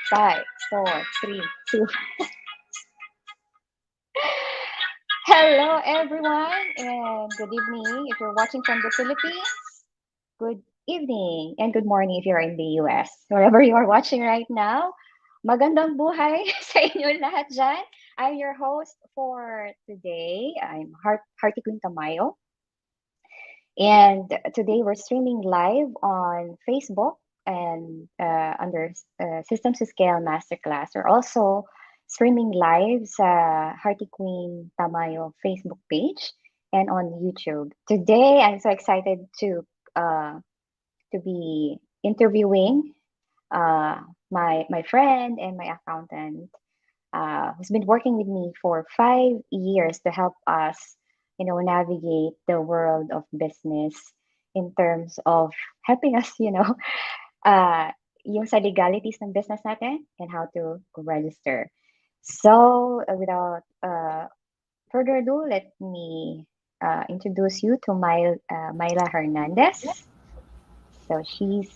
5, 4, 3, 2. Hello, everyone, and good evening if you're watching from the Philippines. Good evening and good morning if you're in the US. Wherever you are watching right now, magandang buhay sa inyo lahat dyan. I'm your host for today. I'm Hearty Queen Tamayo. And today we're streaming live on Facebook and under Systems to Scale Masterclass. We're also streaming live sa Hearty Queen Tamayo Facebook page and on YouTube. Today, I'm so excited to be interviewing my friend and my accountant who's been working with me for 5 years to help us, navigate the world of business in terms of helping us, uh, yung sa legalities ng business natin and how to register. So, without further ado, let me introduce you to Myla Hernandez. So she's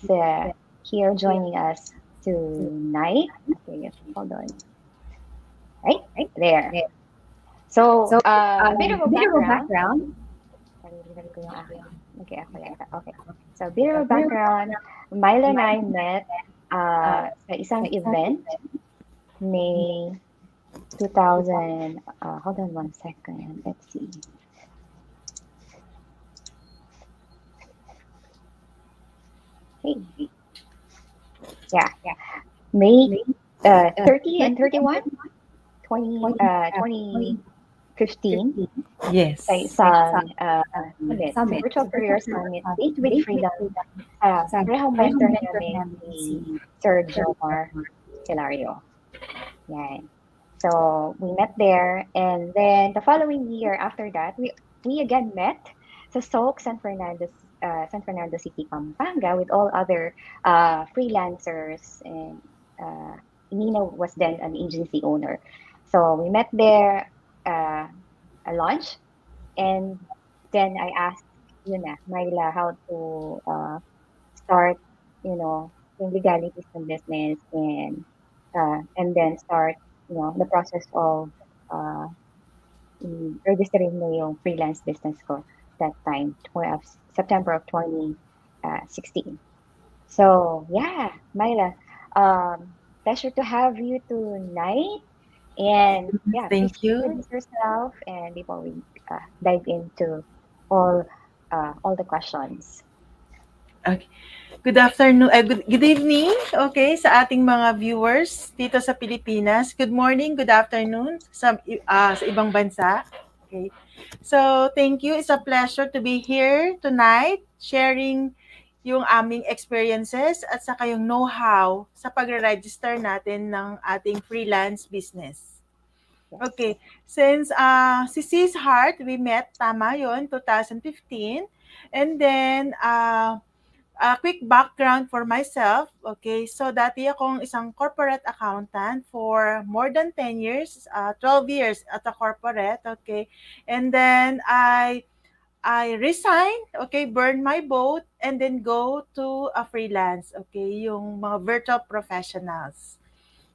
here joining us tonight. Okay, hold on. Right there. So, a bit of a background. Sarili ko yung akin. Okay, ako yata. Okay. So, a bit of a background. Myla and I met sa isang event, May 2000. Hold on one second. Let's see. Hey. Yeah. May 30 and 31, 2015. Yes. Sa isang summit, Virtual Career Summit, Date with Freedom. Pareho mentor namin si Sir Jomar Hilario. Yan. So, we met there. And then, the following year after that, we again met sa SOC San Fernando City, Pampanga with all other freelancers. And Nina was then an agency owner. So, we met there, a lunch. And then I asked Myla, how to start, yung legalities ng business and then start, the process of uh, registering na yung freelance business ko that time, September of 2016. So, yeah, Myla, pleasure to have you tonight. And yeah, Thank please you. introduce yourself and before we dive into all the questions. Okay. Good afternoon, good evening, okay, sa ating mga viewers dito sa Pilipinas. Good morning, good afternoon sa ibang bansa. Okay. So, thank you. It's a pleasure to be here tonight sharing yung aming experiences at saka yung know-how sa pagre-register natin ng ating freelance business. Yes. Okay. Since si Sis Heart, we met, tama yun, 2015. And then, a quick background for myself. Okay, so dati akong isang corporate accountant for more than 10 years, 12 years at a corporate. Okay, and then I resigned, okay, burn my boat, and then go to a freelance, okay, yung mga virtual professionals.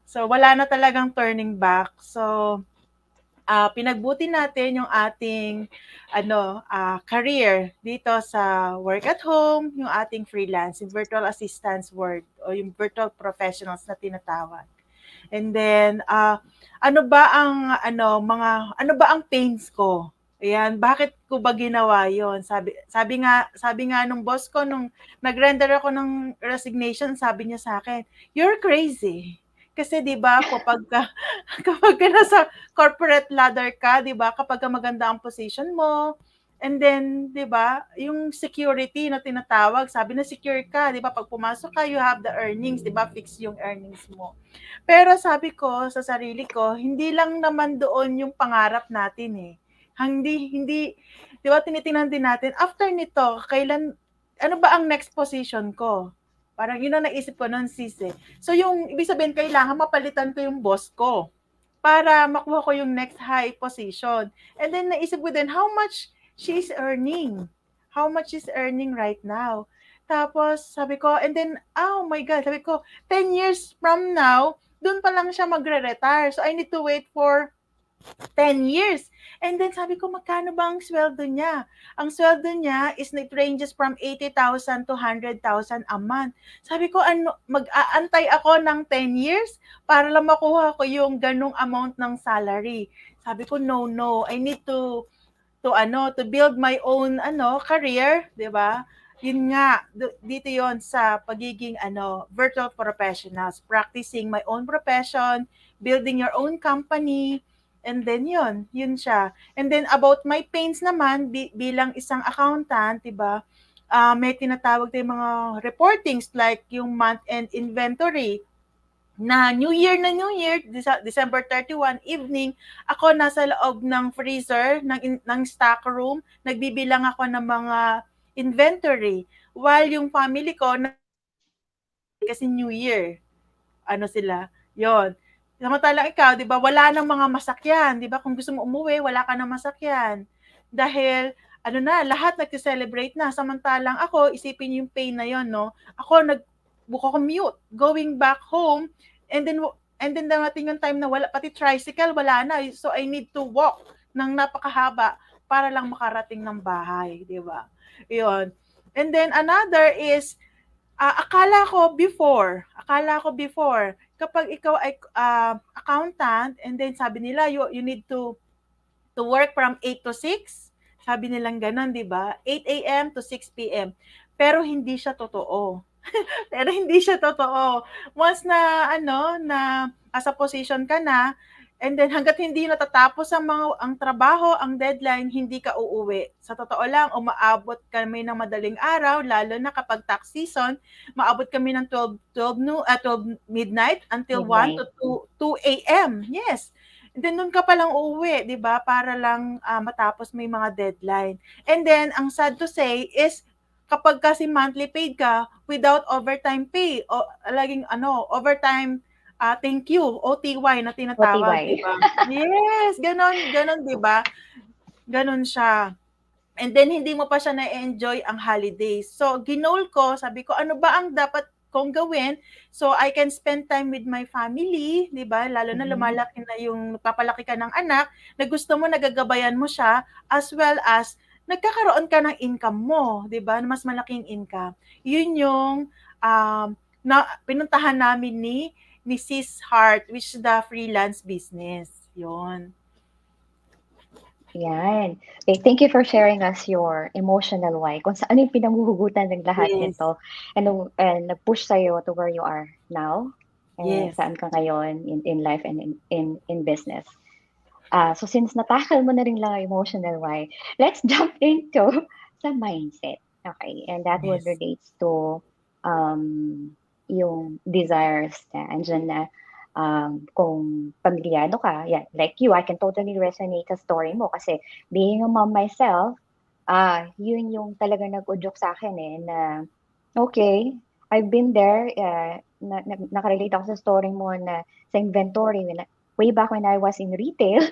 So, wala na talagang turning back. So, pinagbuti natin yung ating career dito sa work at home, yung ating freelance, yung virtual assistants work o yung virtual professionals na tinatawag. And then ano ba ang pains ko? Ayan, bakit ko ba ginawa 'yon? Sabi nga nung boss ko nung nag-render ako ng resignation, sabi niya sa akin, "You're crazy." Kasi 'di ba kapag nasa corporate ladder ka, 'di ba, kapag maganda ang position mo, and then 'di ba, yung security na tinatawag, sabi na secure ka, 'di ba, pag pumasok ka, you have the earnings, 'di ba, fix yung earnings mo. Pero sabi ko sa sarili ko, hindi lang naman doon yung pangarap natin eh. Hindi 'di ba, tinitingnan din natin after nito, ano ba ang next position ko? Parang yun ang naisip ko noon, sis eh. So yung ibig sabihin, kailangan mapalitan ko yung boss ko para makuha ko yung next high position. And then naisip ko din how much she is earning. How much is earning right now. Tapos sabi ko, and then, oh my God, sabi ko, 10 years from now, Doon pa lang siya magre-retire. So, I need to wait for 10 years. And then sabi ko, magkano ba ang sweldo niya? Ang sweldo niya is it ranges from 80,000 to 100,000 a month. Sabi ko, ano, mag-aantay ako ng 10 years para lang makuha ko yung ganong amount ng salary. Sabi ko, no, no, I need to build my own career, 'di ba? Yun nga, dito 'yon sa pagiging virtual professionals, practicing my own profession, building your own company, and then yun siya. And then about my pains naman bilang isang accountant, 'di ba? May tinatawag tayong mga reportings like yung month-end inventory na New Year, December 31 evening, ako nasa loob ng freezer, ng stock room, nagbibilang ako ng mga inventory. While yung family ko, kasi New Year, sila, yon. Samantalang ikaw, di ba, wala nang mga masakyan, di ba? Kung gusto mo umuwi, wala ka nang masakyan. Dahil, lahat nag-celebrate na. Samantalang ako, isipin yung pain na yon, no? Ako, buko commute, going back home, and then dumating yung time na wala, pati tricycle, wala na. So, I need to walk ng napakahaba para lang makarating ng bahay, di ba? Yun. And then, another is, akala ko before, kapag ikaw ay accountant, and then sabi nila, you need to work from 8 to 6. Sabi nilang ganun, di ba? 8 a.m. to 6 p.m. Pero hindi siya totoo. Pero hindi siya totoo. Once na as a position ka na, and then hangga't hindi natatapos ang trabaho, ang deadline, hindi ka uuwi. Sa totoo lang, umaabot kami ng madaling araw, lalo na kapag tax season, maabot kami ng 12 midnight until 1 to Midnight. 2 a.m. Yes. And then doon ka palang uuwi, 'di ba? Para lang matapos may mga deadline. And then ang sad to say is kapag kasi monthly paid ka without overtime pay o laging overtime thank you, OTY na tinatawag, 'di OTY. ba? Yes, gano'n gano'n 'di ba? Gano'n siya. And then hindi mo pa siya na-enjoy ang holidays. So ginol ko, sabi ko ano ba ang dapat kong gawin so I can spend time with my family, 'di ba? Lalo na Mhm. lumalaki na yung papalaki ka ng anak, na gusto mo nagagabayan mo siya as well as nagkakaroon ka ng income mo, 'di ba? Mas malaking income. 'Yun yung na pinuntahan namin ni Sis Heart, which is the freelance business. 'Yon. Yan. Okay, thank you for sharing us your emotional why. Kung ano yung pinamumuhugutan ng lahat Yes. nito. And nag-push sa'yo to where you are now. And Yes. saan ka ngayon in life and in business. So since natakal mo na rin lang ang emotional why, let's jump into sa mindset. Okay. And that would Yes. relates to um, yung desires na andyan na kung pamilyado ka, yeah, like you, I can totally resonate sa story mo kasi being a mom myself, yun yung talaga nag-udyok sa akin eh, na okay, I've been there, nakarelate ako sa story mo na sa inventory, way back when I was in retail,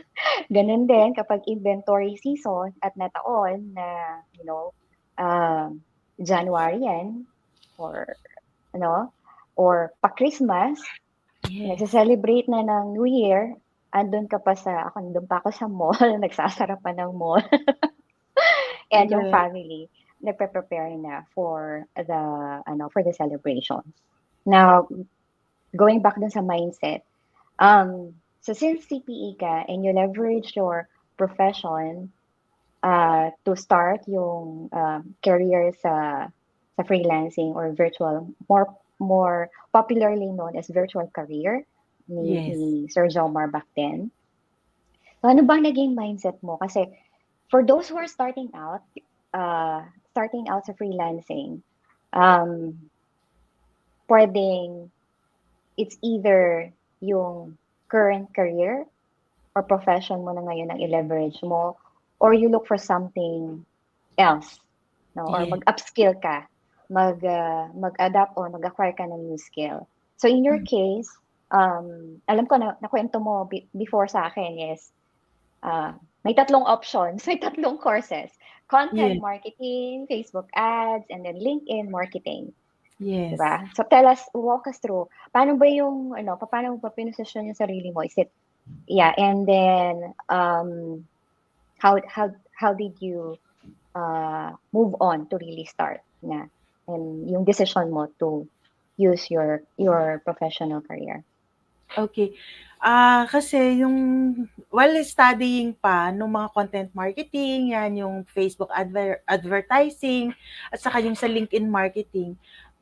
ganun din kapag inventory season at na taon na, um, January yan, or ano, or pa-Christmas, Yes. nagse-celebrate na ng New Year, andun ka pa sa ako nandun pa ako sa mall, nagsasara pa ng mall, and yung Correct. family nagpe-prepare na for the celebrations. Now, going back dun sa mindset, so since CPE ka and you leverage your profession to start yung career sa freelancing or virtual, more popularly known as virtual career Yes. ni Sir Jomar back then. So ano bang naging mindset mo? Kasi for those who are starting out sa freelancing, um, pwedeng it's either yung current career or profession mo na ngayon ang i-leverage mo, or you look for something else, no? Or Yes. mag-upskill ka, mag-adapt or mag-acquire ka ng new skill. So in your Mm. case, alam ko na nakwento mo before sa akin is may tatlong options, may tatlong courses. Content Yes. marketing, Facebook ads, and then LinkedIn marketing. 'di Yes. ba? So walk us through, paano ba yung ano, paano mo ba pinosisyon yung sarili mo? Is it yeah, and then, how did you, move on to really start na and yung decision mo to use your professional career? Okay. Kasi yung while studying pa nung mga content marketing, 'yan yung Facebook advertising at saka yung sa LinkedIn marketing,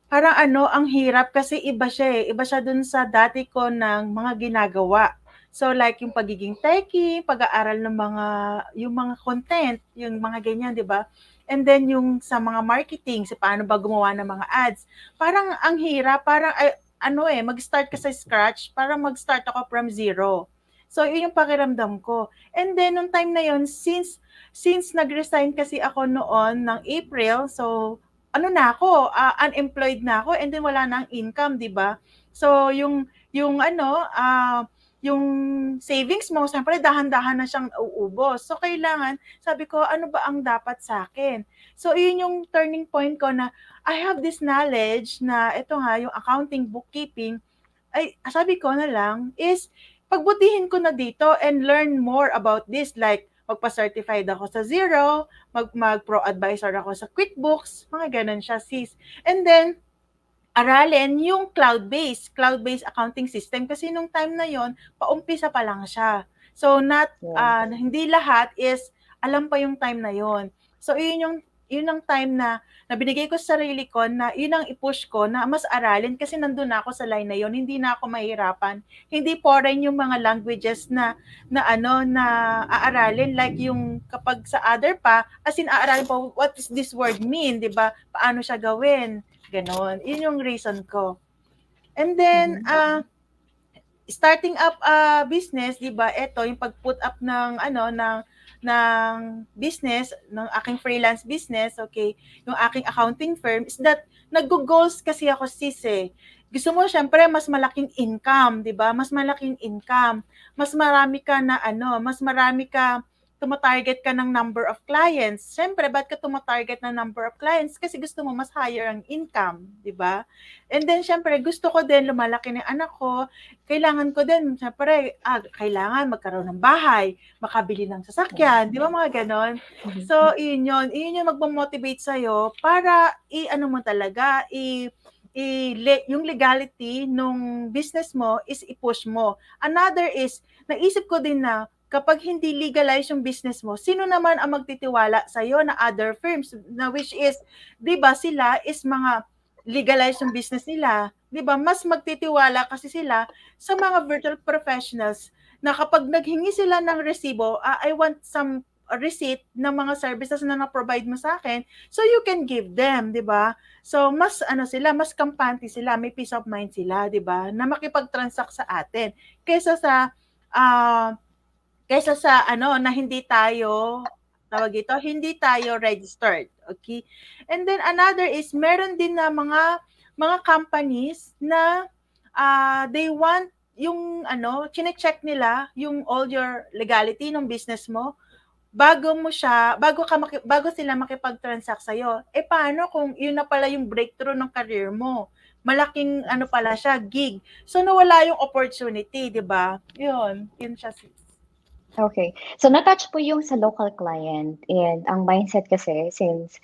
parang ano, ang hirap kasi iba siya, eh, iba siya dun sa dati ko ng mga ginagawa. So, like yung pagiging techie, pag-aaral ng yung mga content, yung mga ganyan, 'di ba? And then yung sa mga marketing, sa paano ba gumawa ng mga ads. Parang ang hirap, parang ay, ano eh, mag-start ka sa scratch, parang mag-start ako from zero. So, yun yung pakiramdam ko. And then, nung time na yun, since nag-resign kasi ako noon ng April, so ano na ako, unemployed na ako and then wala nang income, 'di ba? So yung ano, yung savings mo siyempre dahan-dahan na siyang uubos. So kailangan sabi ko, ano ba ang dapat sa akin? So iyon yung turning point ko na I have this knowledge na ito nga yung accounting, bookkeeping, ay sabi ko na lang is pagbutihin ko na dito and learn more about this like magpa-certified ako sa Xero, mag-pro advisor ako sa Quickbooks, mga ganun siya sis. And then aralin yung cloud-based accounting system kasi nung time na yon paumpisa pa lang siya. So not Yeah. hindi lahat is alam pa yung time na yon. So yun ang time na binigay ko sa sarili ko na yun ang i-push ko na mas aralin kasi nandun na ako sa line na yon, hindi na ako mahirapan. Hindi foreign yung mga languages na aaralin like yung kapag sa other pa as in aaralin pa what is this word mean, 'di ba? Paano siya gawin? Gano'n. Yun yung reason ko. And then, Mhm. starting up a business, 'di ba? Ito yung pag-put up ng ano ng business, ng aking freelance business, okay? Yung aking accounting firm is that naggo-goals kasi ako sis eh. Gusto mo syempre mas malaking income, 'di ba? Mas malaking income, mas marami ka na ano, mas marami ka tumatarget ka ng number of clients. Siyempre, ba't ka tumatarget ng number of clients? Kasi gusto mo mas higher ang income, di ba? And then, syempre, gusto ko din lumalaki ng anak ko, kailangan ko din, syempre, kailangan magkaroon ng bahay, makabili ng Yeah. sasakyan, di ba mga ganon? Mhm. So, yun yung magmo-motivate sa'yo para i-ano mo talaga, yung legality nung business mo is i-push mo. Another is, naisip ko din na kapag hindi legalize yung business mo, sino naman ang magtitiwala sa'yo na other firms na which is, di ba sila is mga legalize yung business nila. Di ba? Mas magtitiwala kasi sila sa mga virtual professionals na kapag naghingi sila ng resibo, I want some receipt ng mga services na na-provide mo sa akin so you can give them, di ba? So, mas ano sila, mas kampante sila, may peace of mind sila, di ba? Na makipag-transact sa atin kaysa sa uh, ano na hindi tayo tawag dito, hindi tayo registered. Okay? And then another is meron din na mga companies na they want yung ano, chine-check nila yung all your legality ng business mo bago sila makipag-transact sa eh paano kung yun na pala yung breakthrough ng career mo? Malaking ano pala siya, gig. So nawala yung opportunity, 'di ba? Yun siya sis. Okay. So na-touch po yung sa local client and ang mindset kasi since,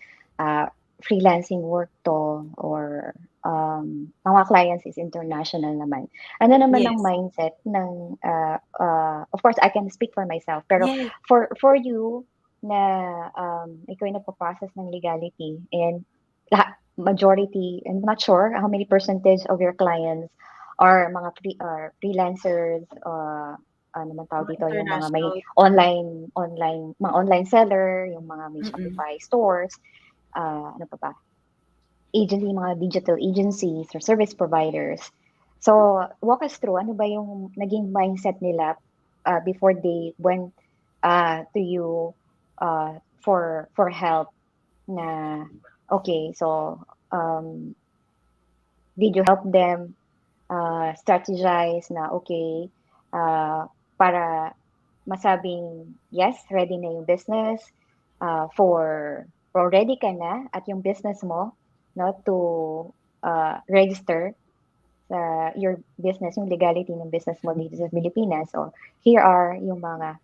freelancing work 'to or, mga clients is international naman. Ano naman ang Yes. mindset ng, of course I can speak for myself, pero Yes. for you na, ikaw ay nagpo-process ng legality and majority, I'm not sure how many percentage of your clients are mga freelancers, ano man tawag Mga dito, yung mga may international. mga online seller, yung mga may Mm. Shopify stores, ano pa ba, agency, mga digital agencies or service providers. So, walk us through, ano ba yung naging mindset nila, before they went, to you, for help na, okay, so, did you help them, strategize na, okay, uh, para masabing, yes, ready na yung business, for ready ka na at yung business mo, no, to register sa your business, yung legality ng business mo dito sa Pilipinas. So, here are yung mga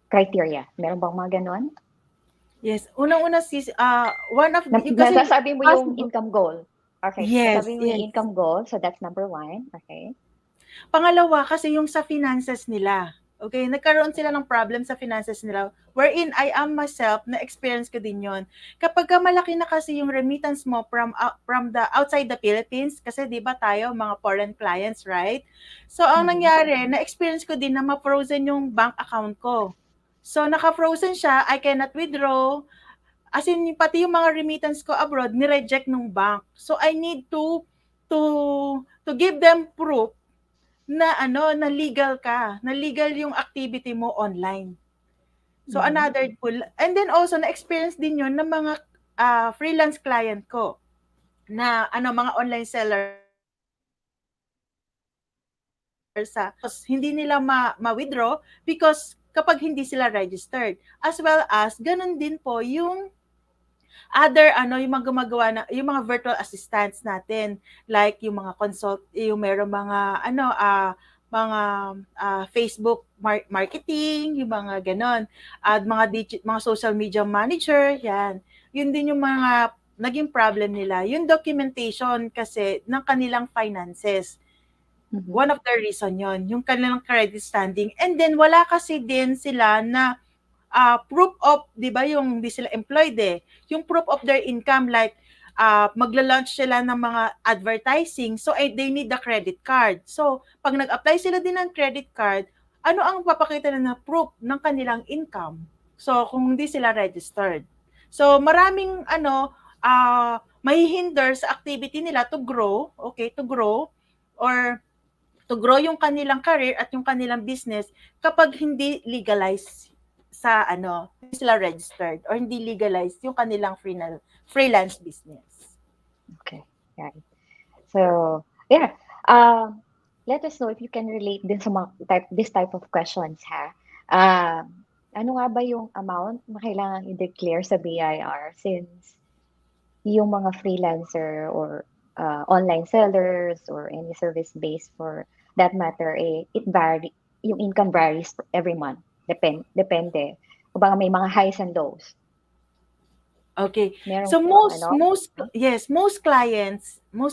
criteria. Meron bang mga ganon? Yes, unang-una one of Na, the, yung kasi nasasabi mo yung possible. income goal. Okay, Yes, nasabi mo yung yes. income goal. So, that's number one. Okay. Pangalawa, kasi yung sa finances nila. Okay, nagkaroon sila ng problem sa finances nila wherein I am myself na experience ko din yon. Kapag ka malaki na kasi yung remittance mo from the outside the Philippines, kasi 'di ba tayo mga foreign clients, right? So ang Mm-hmm. nangyari, na experience ko din na ma-frozen yung bank account ko. So naka-frozen siya, I cannot withdraw. As in, pati yung mga remittance ko abroad, ni-reject ng bank. So I need to to give them proof na ano, na legal ka, na legal yung activity mo online. So Mm-hmm. another tool. And then also na-experience din 'yon ng mga freelance client ko na ano, mga online sellers sa hindi nila ma-withdraw because kapag hindi sila registered. As well as ganun din po yung other ano, yung mga gumagawa na yung mga virtual assistants natin, like yung mga yung meron mga ano, mga Facebook marketing, yung mga ganon, at mga mga social media manager, yan. Yun din yung mga naging problem nila. Yung documentation kasi ng kanilang finances. Mm-hmm. One of the reason yon, yung kanilang credit standing. And then wala kasi din sila na proof of, 'di ba, yung hindi sila employed eh. Yung proof of their income, like magla-launch sila ng mga advertising, so they need the credit card. So pag nag-apply sila din ng credit card, ano ang papakita na proof ng kanilang income? So kung hindi sila registered. So maraming ano, mahihinder sa activity nila to grow, okay, to grow, or to grow yung kanilang career at yung kanilang business kapag hindi legalized sa ano, hindi sila registered or hindi legalized yung kanilang freelance business. Okay. Right. So, yeah. Um, let us know if you can relate din sa mga this type of questions, ha? Ano nga ba yung amount na kailangan i-declare sa BIR since yung mga freelancer or online sellers or any service based for that matter, it yung income varies every month. Depende. Kung baka may mga highs and lows. Okay. Meron, So ano? most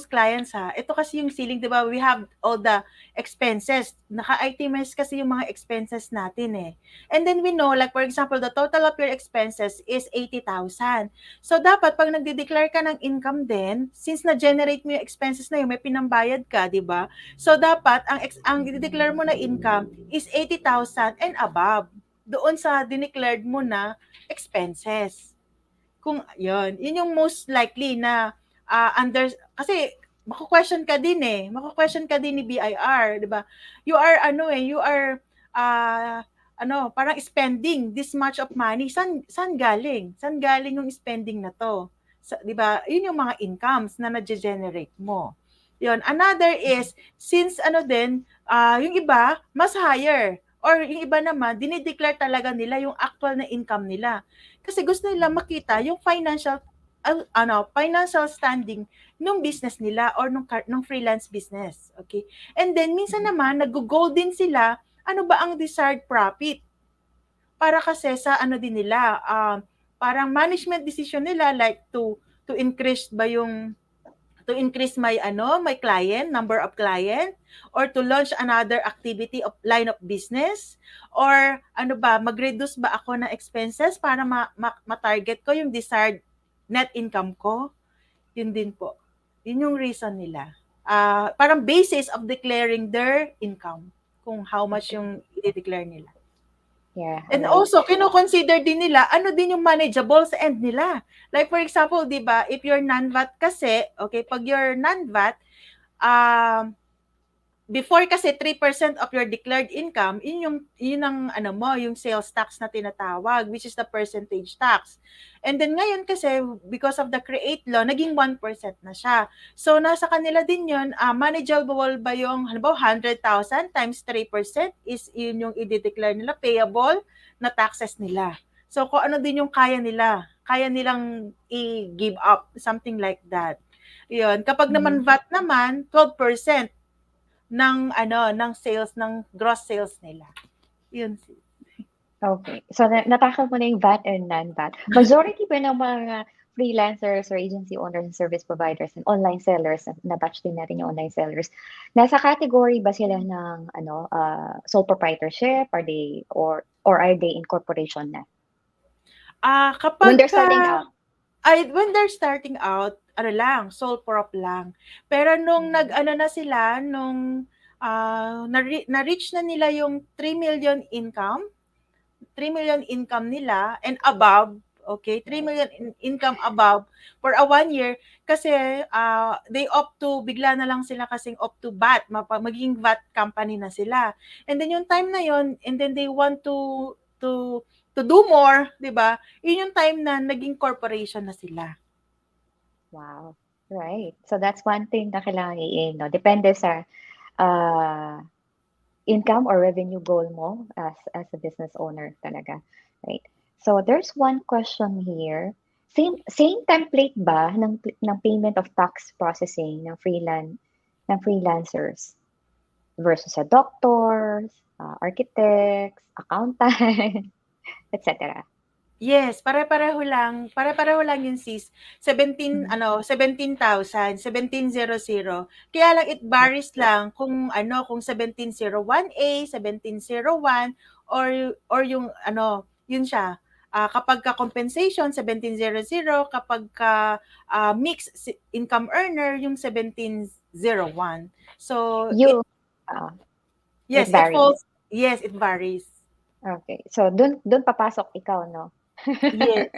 clients ha, ito kasi yung ceiling, 'di ba? We have all the expenses. Naka-itemize kasi yung mga expenses natin eh. And then we know, like for example, the total of your expenses is 80,000. So dapat pag nagde-declare ka ng income din, since na-generate mo yung expenses na yun, may pinambayad ka, 'di ba? So dapat ang i-declare mo na income is 80,000 and above doon sa dineclared mo na expenses. Kung yun yung most likely na under, kasi mako-question ka din eh. Mako-question ka din ni BIR, 'di ba? You are ano eh, you are uh, ano, parang spending this much of money. San galing? San galing yung spending na to? 'Di ba? Yun yung mga incomes na na-generate mo. Yun. Another is, since ano din, yung iba mas higher, or yung iba naman dinideclare talaga nila yung actual na income nila. Kasi gusto nila makita yung financial standing ng business nila or nung freelance business. Okay? And then minsan naman nag-go din sila, ano ba ang desired profit? Para kasi sa ano din nila, parang management decision nila, like to increase ba yung to increase my client, number of client, or to launch another activity of line of business, or ano ba, mag-reduce ba ako ng expenses para ma-target ko yung desired net income ko. Yun din po. Yun yung reason nila. Parang basis of declaring their income, kung how much Okay. yung i-declare nila. Yeah, all And right. also, kino-consider din nila, ano din yung manageable sa end nila. Like for example, di ba, if you're non-VAT kasi, okay, pag you're non-VAT, um, before kasi 3% of your declared income, yun ang ano mo, yung sales tax na tinatawag, which is the percentage tax. And then ngayon kasi, because of the create law, naging 1% na siya. So nasa kanila din yun, manageable ba yung halimbawa 100,000 times 3% is yun yung i-declare nila payable na taxes nila. So kung ano din yung kaya nilang i-give up, something like that. Yun, kapag naman Mhm. VAT naman, 12% ng sales, ng gross sales nila. Yun. Okay. So, natakal mo na yung VAT and non-VAT. Majority ba ng mga freelancers or agency owners and service providers and online sellers, na-batch din natin yung online sellers, nasa category ba sila ng sole proprietorship? Are they, or are they in corporation na? When they're Kapagka starting out. when they're starting out, ano lang, sole prop lang. Pero nung Mhm. nag-ano na sila, nung na-reach na nila yung 3 million income, 3 million income nila and above, okay, 3 million income above for a 1 year, kasi they opt to, bigla na lang sila kasing opt to VAT, magiging VAT company na sila. And then yung time na yon, and then they want to to do more, 'di ba? Yun yung time na naging corporation na sila. Wow. Right. So that's one thing na kailangan no? Depende sa uh, income or revenue goal mo as a business owner talaga, right? So there's one question here. Same template ba ng payment of tax processing ng freelancers versus sa doctors, architects, accountants, etc. Yes, pare-pareho lang yun, sis. 17 Mhm. 17,000, 1700. Kaya lang it Yep. varies lang kung 1701A, 1701, or yung yun siya. Kapagka compensation 1700, kapagka mixed income earner yung 1701. So it You, uh, it yes, it varies. falls, yes, it varies. Okay. So dun papasok ikaw, no? Yes.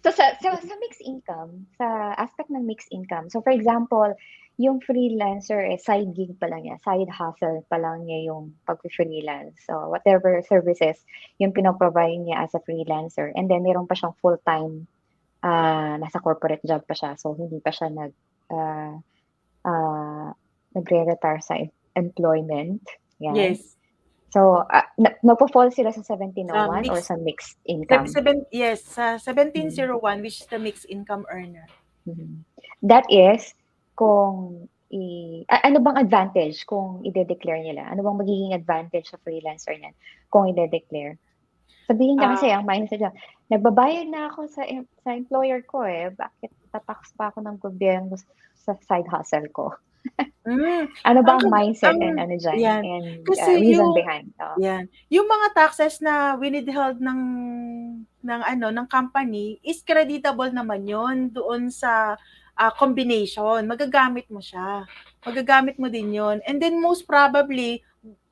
So sa mixed income, sa aspect ng mixed income, so for example, yung freelancer side gig pa lang niya, side hustle pa lang niya yung pag-freelance. So whatever services yung pinoprovide niya as a freelancer. And then meron pa siyang full-time, nasa corporate job pa siya. So hindi pa siya uh, nagre-retire sa employment. Yan. Yes. So, nagpo-fall sila sa Sa 1701 or mix sa mixed income? yes, sa Mhm. 1701, which is the mixed income earner. Mhm. That is, kung ano bang advantage kung ide-declare nila? Ano bang magiging advantage sa freelancer niyan kung ide-declare? Sabihin niya kasi Ah, ang mindset niya, nagbabayad na ako sa employer ko bakit tatax pa ako ng gobyerno sa side hustle ko? hmm, Ano ba ang ang mindset and ang ano diyan yan, and kasi reason behind? Oo. yung mga taxes na winitheld ng company is creditable naman yon doon sa combination. Magagamit mo din yon, and then most probably,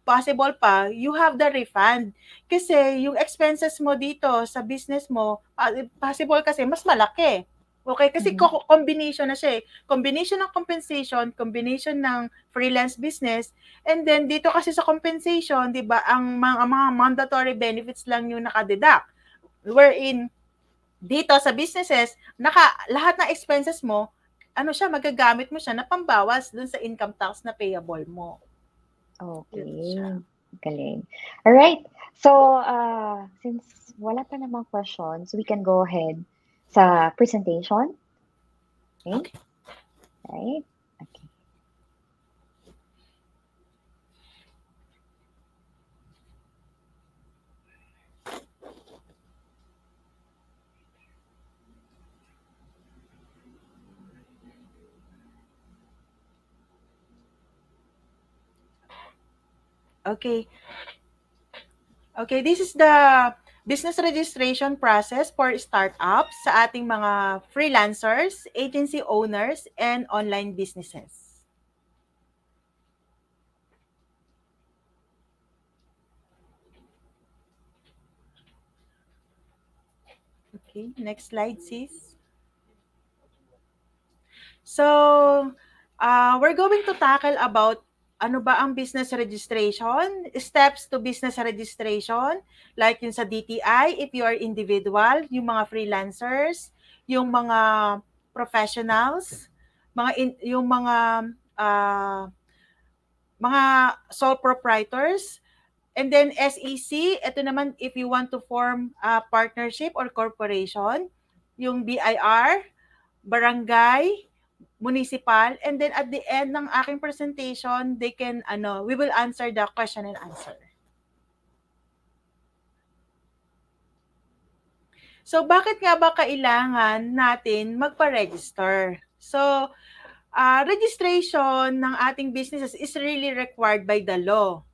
possible pa, you have the refund. Kasi yung expenses mo dito sa business mo, possible kasi mas malaki. Okay, kasi Mhm. combination na siya eh. Combination ng compensation, combination ng freelance business, and then dito kasi sa compensation, 'di ba, ang mga mandatory benefits lang yung nakadeduct. Wherein dito sa businesses, lahat ng expenses mo, magagamit mo siya na pambawas dun sa income tax na payable mo. Yun siya. Okay, galing. Alright. So, since wala pa namang questions, we can go ahead sa presentation. Okay? Okay. Right? Okay. Okay. Okay, this is the business registration process for startups sa ating mga freelancers, agency owners, and online businesses. Okay, next slide, sis. So, we're going to tackle about ano ba ang business registration, steps to business registration, like yung sa DTI, if you are individual, yung mga freelancers, yung mga professionals, yung uh, mga sole proprietors, and then SEC, ito naman if you want to form a partnership or corporation, yung BIR, barangay, municipal, and then at the end ng aking presentation, they can, we will answer the question and answer. So, bakit nga ba kailangan natin magpa-register? So, registration ng ating businesses is really required by the law.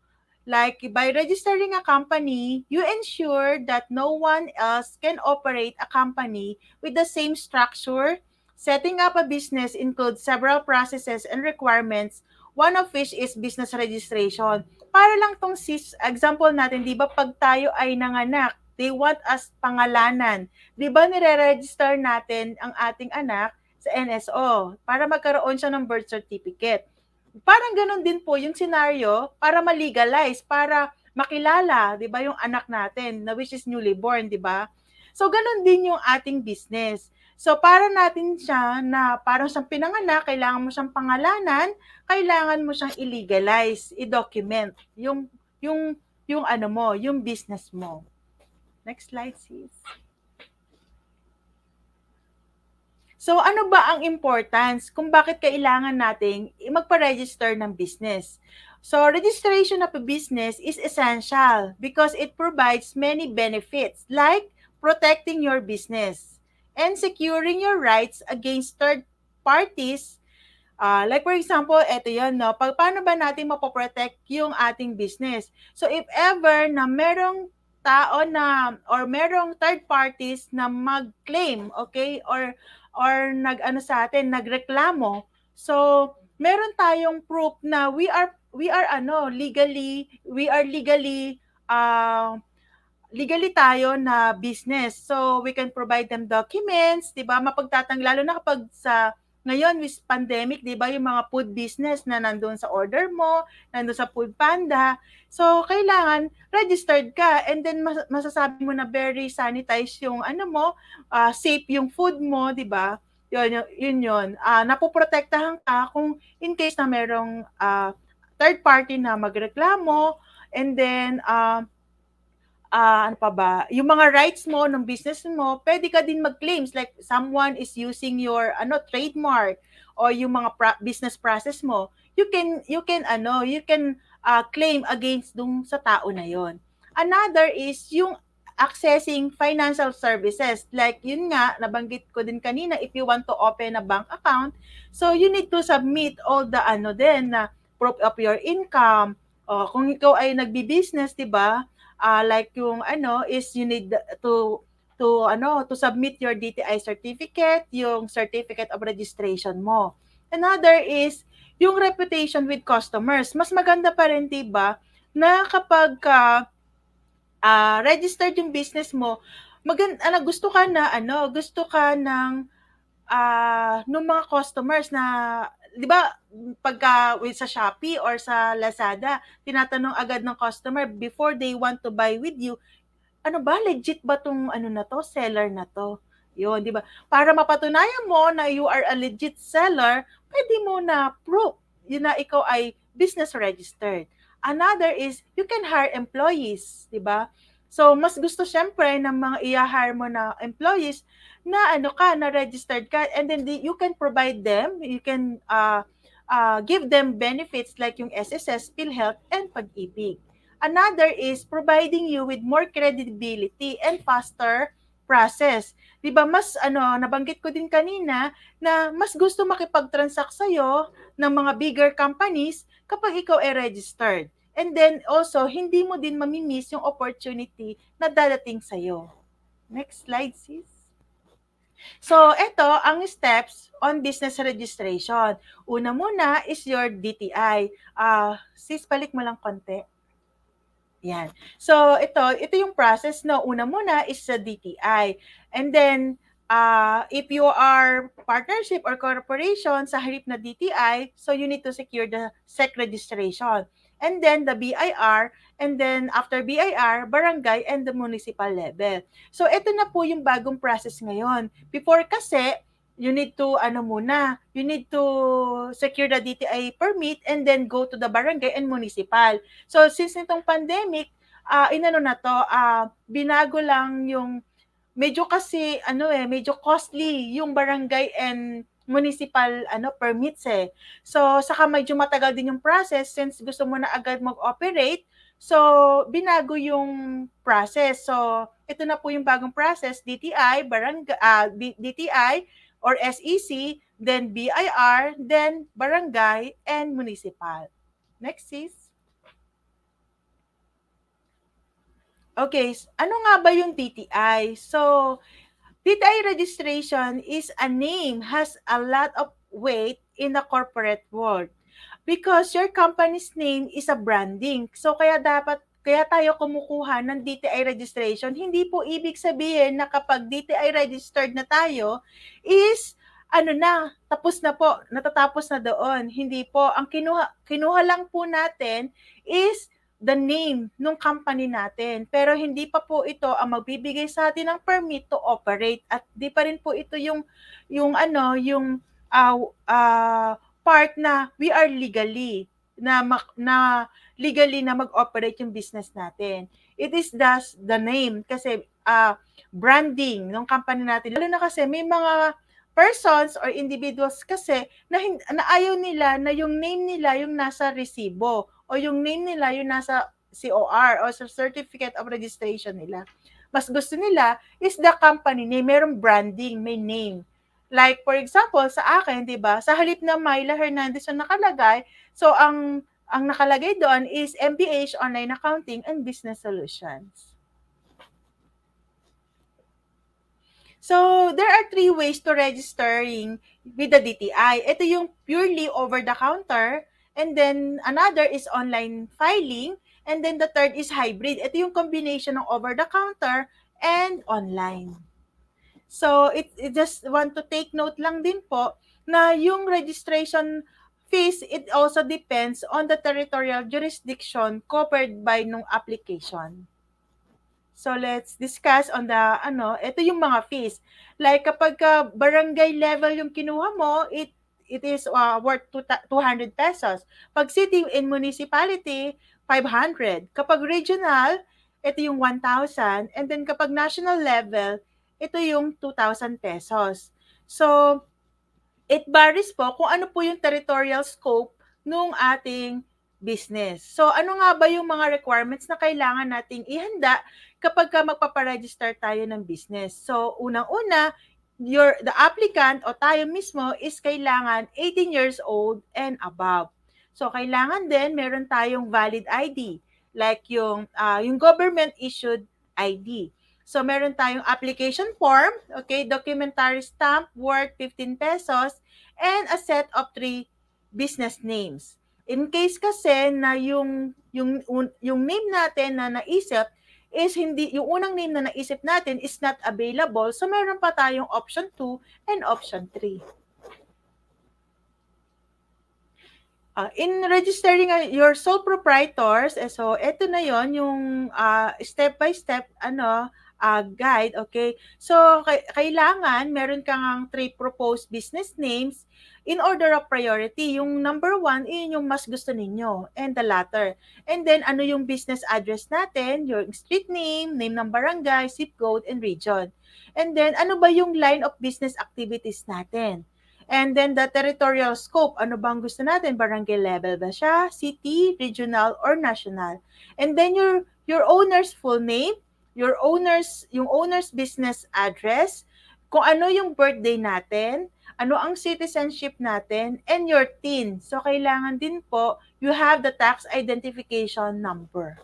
Like, by registering a company, you ensure that no one else can operate a company with the same structure. Setting up a business includes several processes and requirements, one of which is business registration. Para lang tong example natin, di ba, pag tayo ay nanganak, they want us pangalanan. Di ba, nire-register natin ang ating anak sa NSO para magkaroon siya ng birth certificate. Parang gano'n din po yung scenario para ma-legalize, para makilala, 'di ba, yung anak natin na which is newly born, 'di ba? So gano'n din yung ating business. So para natin siya na parang siyang pinanganak, kailangan mo siyang pangalanan, kailangan mo siyang i-legalize, i-document yung yung ano mo, yung business mo. Next slide, please. So ano ba ang importance kung bakit kailangan nating magpa-register ng business? So registration of a business is essential because it provides many benefits like protecting your business and securing your rights against third parties. Like for example, eto yun, no? Paano ba natin mapoprotect yung ating business? So if ever na merong tao na or merong third parties na mag-claim, okay? Or nag-ano sa atin, nagreklamo. So meron tayong proof na uh, legally tayo na business. So, we can provide them documents, di ba? Lalo na kapag ngayon with pandemic, di ba, yung mga food business na nandun sa order mo, nandun sa Food Panda. So, kailangan registered ka and then masasabi mo na very sanitized yung ano mo, safe yung food mo, di ba? Yun. Napoprotektahan ka kung in case na merong third party na magreklamo and then ano pa ba, yung mga rights mo ng business mo, pwede ka din mag-claims like someone is using your trademark or yung mga business process mo, you can claim against dun sa tao na yon. Another is yung accessing financial services. Like yun nga, nabanggit ko din kanina, if you want to open a bank account, so you need to submit all the na proof of your income. O, kung ikaw ay nagbi-business, 'di ba? Like yung is you need to submit your DTI certificate, yung certificate of registration mo. Another is yung reputation with customers. Mas maganda pa rin 'di ba na kapag registered yung business mo, gusto ka ng nung mga customers na 'di ba pagka sa Shopee or sa Lazada, tinatanong agad ng customer before they want to buy with you, ano ba, legit ba tong na to, seller na to? Yun, di ba? Para mapatunayan mo na you are a legit seller, pwede mo na proof yun na ikaw ay business registered. Another is, you can hire employees, di ba? So, mas gusto syempre ng mga i-hire mo na employees na na registered ka, and then you can provide them, you can give them benefits like yung SSS, PhilHealth, and Pag-ibig. Another is providing you with more credibility and faster process. 'Di ba mas nabanggit ko din kanina na mas gusto makipag-transact sa iyo ng mga bigger companies kapag ikaw ay registered. And then also hindi mo din mamimiss yung opportunity na dadating sa iyo. Next slide, sis. So, ito ang steps on business registration. Una muna is your DTI. Sis, balik mo lang konti. Yan. So, ito yung process na una muna is sa DTI. And then, if you are partnership or corporation sa harip na DTI, so you need to secure the SEC registration. And then, the BIR, and then after BIR, barangay, and the municipal level. So, ito na po yung bagong process ngayon. Before kasi, you need to secure the DTI permit and then go to the barangay and municipal. So since nitong pandemic, binago lang yung medyo kasi medyo costly yung barangay and municipal permits eh. So saka medyo matagal din yung process since gusto mo na agad mag-operate. So binago yung process. So ito na po yung bagong process, DTI, DTI or SEC, then BIR, then barangay and municipal. Next is. Okay, ano nga ba yung DTI? So, DTI registration is a name has a lot of weight in the corporate world because your company's name is a branding. So kaya tayo kumukuha ng DTI registration. Hindi po ibig sabihin na kapag DTI registered na tayo is tapos na po, natatapos na doon. Hindi po, ang kinuha lang po natin is the name ng company natin. Pero hindi pa po ito ang magbibigay sa atin ng permit to operate at di pa rin po ito yung uh, uh, part na we are legally na mag-operate yung business natin. It is thus the name kasi branding ng company natin. Lalo na kasi may mga persons or individuals kasi na ayaw nila na yung name nila yung nasa resibo o yung name nila yung nasa COR o sa Certificate of Registration nila. Mas gusto nila is the company name, merong branding, may name. Like for example, sa akin, 'di ba? Sa halip na Myla Hernandez ang nakalagay, so ang nakalagay doon is MBH Online Accounting and Business Solutions. So, there are three ways to registering with the DTI. Ito yung purely over-the-counter, and then another is online filing, and then the third is hybrid. Ito yung combination ng over-the-counter and online. So, it just want to take note lang din po na yung registration fees, it also depends on the territorial jurisdiction covered by nung application. So let's discuss on ito yung mga fees. Like kapag barangay level yung kinuha mo, it is worth 200 pesos. Pag city and municipality, 500. Kapag regional, ito yung 1,000. And then kapag national level, ito yung 2,000 pesos. So, it varies po kung ano po yung territorial scope nung ating business. So, ano nga ba yung mga requirements na kailangan nating ihanda kapag magpaparegister tayo ng business? So, unang-una, the applicant o tayo mismo is kailangan 18 years old and above. So, kailangan din meron tayong valid ID, like yung government issued ID. So, meron tayong application form, okay, documentary stamp worth 15 pesos, and a set of 3 business names. In case kasi na yung name natin na naisip is hindi, yung unang name na naisip natin is not available, so meron pa tayong option 2 and option 3. In registering your sole proprietors, so eto na yon yung step by step guide, okay? So kailangan meron kang 3 proposed business names in order of priority. Yung number 1 yung mas gusto ninyo and the latter. And then ano yung business address natin, your street name, name ng barangay, zip code and region. And then ano ba yung line of business activities natin? And then the territorial scope, ano bang gusto natin? Barangay level ba siya? City, regional, or national? And then your owner's full name, yung owner's business address, kung ano yung birthday natin, ano ang citizenship natin, and your TIN. So, kailangan din po, you have the tax identification number.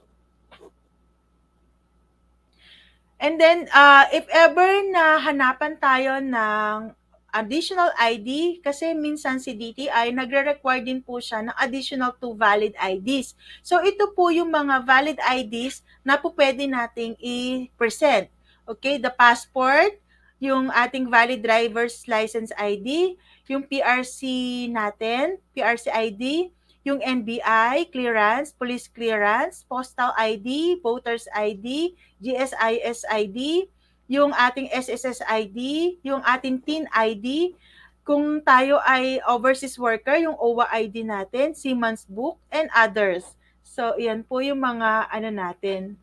And then, if ever na hanapan tayo ng additional ID, kasi minsan si DTI, nagre-require din po siya ng additional 2 valid IDs. So, ito po yung mga valid IDs na po pwede nating i-present. Okay, the passport, yung ating valid driver's license ID, yung PRC natin, PRC ID, yung NBI, clearance, police clearance, postal ID, voter's ID, GSIS ID, yung ating SSS ID, yung ating TIN ID, kung tayo ay overseas worker, yung OWA ID natin, Seaman's Book, and others. So, yan po yung mga natin,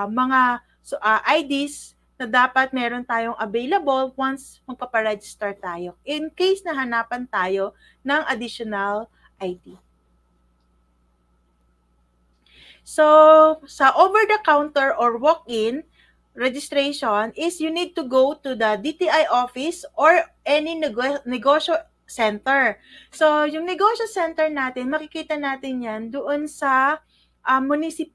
mga IDs na dapat meron tayong available once magpaparegister tayo in case na hanapan tayo ng additional ID. So, sa over-the-counter or walk-in registration is you need to go to the DTI office or any negosyo center. So, yung negosyo center natin, makikita natin yan doon sa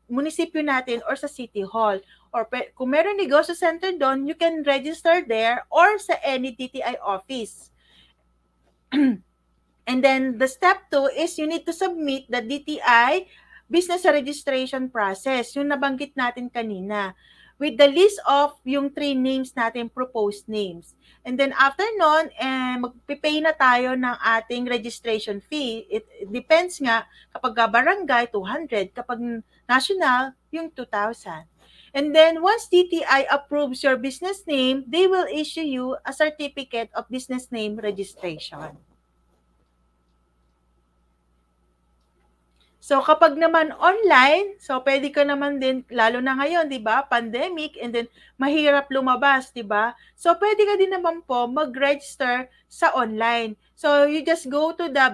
munisipyo natin or sa City Hall. Or kung meron negosyo center doon, you can register there or sa any DTI office. And then the step 2 is you need to submit the DTI business registration process, yung nabanggit natin kanina, with the list of yung 3 names natin, proposed names. And then after nun, magpipay na tayo ng ating registration fee. It depends nga, kapag barangay, 200, kapag national, yung 2,000. And then once DTI approves your business name, they will issue you a certificate of business name registration. So, kapag naman online, so pwede ka naman din, lalo na ngayon, di ba, pandemic, and then mahirap lumabas, di ba? So, pwede ka din naman po mag-register sa online. So, you just go to the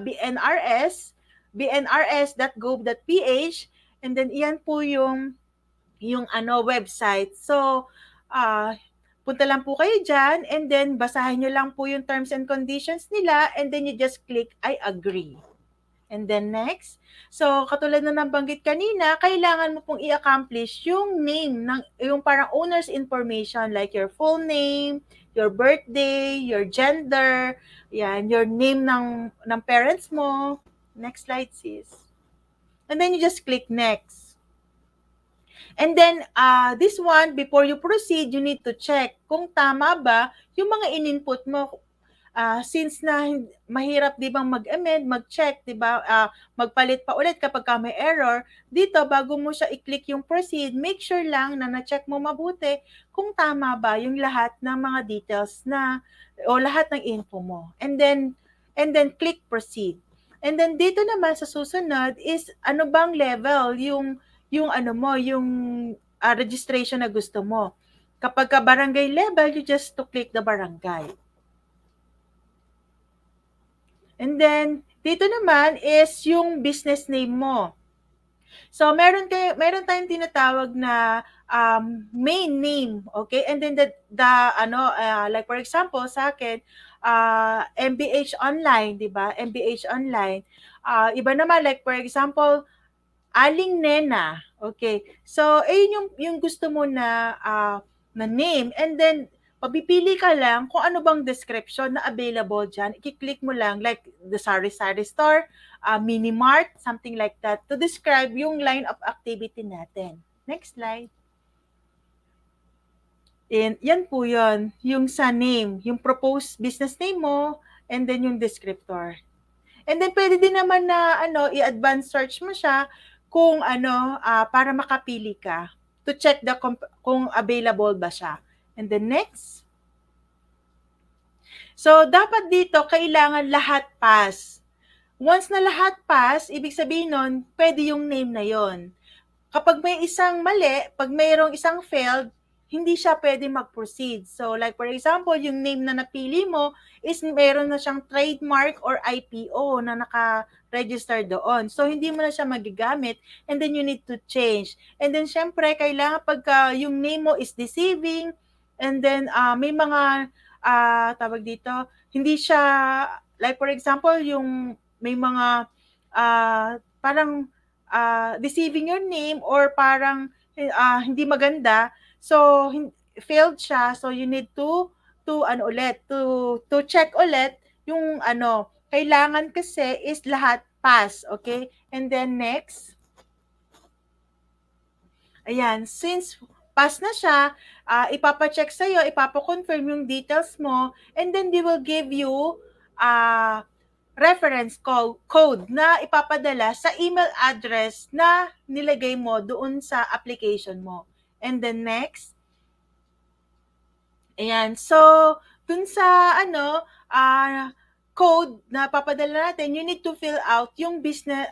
bnrs.gov.ph, and then iyan po yung website. So, punta lang po kayo dyan, and then basahin nyo lang po yung terms and conditions nila, and then you just click, I agree. And then next, so katulad na nabanggit kanina, kailangan mo pong i-accomplish yung name, yung parang owner's information like your full name, your birthday, your gender, yan, your name ng parents mo. Next slide, sis. And then you just click next. And then, this one, before you proceed, you need to check kung tama ba yung mga in-input mo. Since na mahirap 'di bang mag-amend, mag-check, 'di ba? Magpalit pa ulit kapag may error. Dito bago mo siya i-click yung proceed, make sure lang na na-check mo mabuti kung tama ba yung lahat ng mga details na o lahat ng info mo. And then click proceed. And then dito naman sa susunod is ano bang level yung ano mo, yung registration na gusto mo. Kapag ka barangay level, you just to click the barangay. And then, dito naman is yung business name mo. So, meron tayong tinatawag na main name, okay? And then like for example, sa akin, MBH Online, 'di ba? MBH Online. Iba naman like for example, Aling Nena. Okay. So, yung gusto mo na name, and then papipili ka lang kung ano bang description na available dyan. I-click mo lang like the sari-sari store, mini mart, something like that to describe yung line of activity natin. Next slide. And yan po yun, yung sa name, yung proposed business name mo, and then yung descriptor. And then pwede din naman na i-advance search mo siya kung para makapili ka to check kung available ba siya. And then next. So dapat dito kailangan lahat pass. Once na lahat pass, ibig sabihin nun, pwede yung name na yon. Kapag may isang mali, pag mayroong isang failed, hindi siya pwede mag-proceed. So like for example, yung name na napili mo is meron na siyang trademark or IPO na naka-register doon. So hindi mo na siya magigamit, and then you need to change. And then syempre, kailangan pagka yung name mo is deceiving, and then may mga tawag dito, hindi siya, like for example, yung may mga parang deceiving your name or parang hindi maganda, so failed siya, so you need to check ulit yung kailangan kasi is lahat pass, okay? And then next, ayan, since pass na siya, ipapacheck sa'yo, ipapakonfirm yung details mo, and then they will give you reference code na ipapadala sa email address na nilagay mo doon sa application mo. And then next, ayan, so dun sa code na papadala natin, you need to fill out yung business,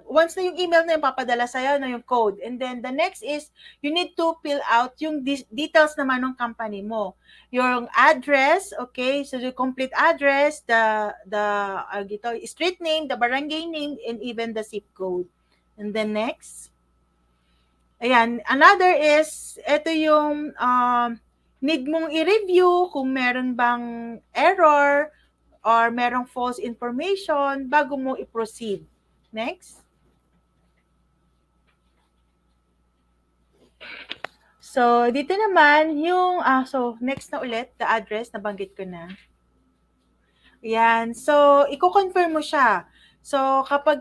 once na yung email na yung papadala sa'yo na yung code. And then the next is, you need to fill out yung details naman ng company mo. Yung address, okay, so the complete address, street name, the barangay name, and even the zip code. And then next, ayan, another is, ito yung need mong i-review kung meron bang error or merong false information bago mo i-proceed. Next. So, dito naman yung, so next na ulit, the address, nabanggit ko na. Yan. So, i-confirm mo siya. So, kapag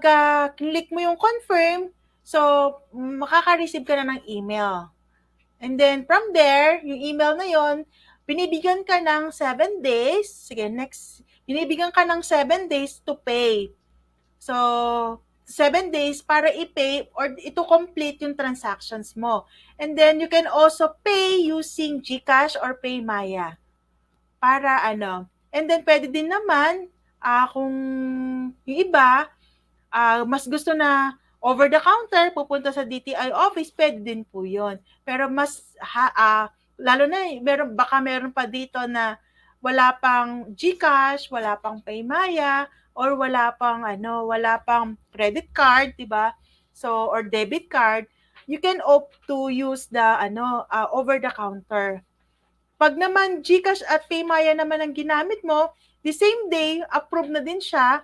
click mo yung confirm, so, makaka-receive ka na ng email. And then, from there, yung email na yon, binibigyan ka ng 7 days. Sige, next. Binibigyan ka ng 7 days to pay. So, 7 days para i-pay or ito complete yung transactions mo. And then, you can also pay using GCash or PayMaya. Para ano. And then, pwede din naman, kung yung iba, mas gusto na over the counter, pupunta sa DTI office, pwede din po yun. Pero mas, lalo na, baka meron pa dito na wala pang GCash, wala pang PayMaya, or wala pang credit card, 'di ba? So, or debit card, you can opt to use the over the counter. Pag naman GCash at PayMaya naman ang ginamit mo, the same day, approve na din siya,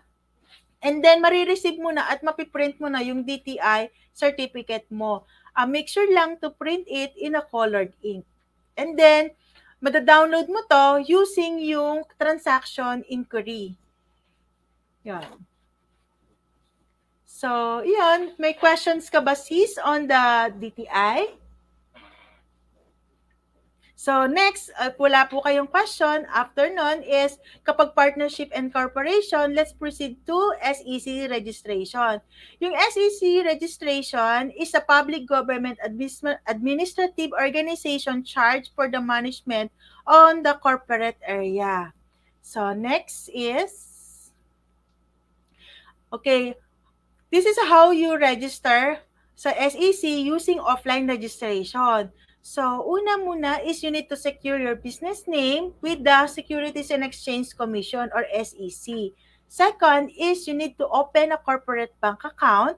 and then marireceive mo na at mapiprint mo na yung DTI certificate mo. Make sure lang to print it in a colored ink. And then, mada-download mo to using yung transaction inquiry. Yan. So, yun. May questions ka ba, sis, on the DTI? So, next, wala po kayong question. After nun is, kapag partnership and corporation, let's proceed to SEC registration. Yung SEC registration is a public government administrative organization charged for the management on the corporate area. So, next is, okay, this is how you register sa SEC using offline registration. So, una muna is you need to secure your business name with the Securities and Exchange Commission or SEC. Second is you need to open a corporate bank account.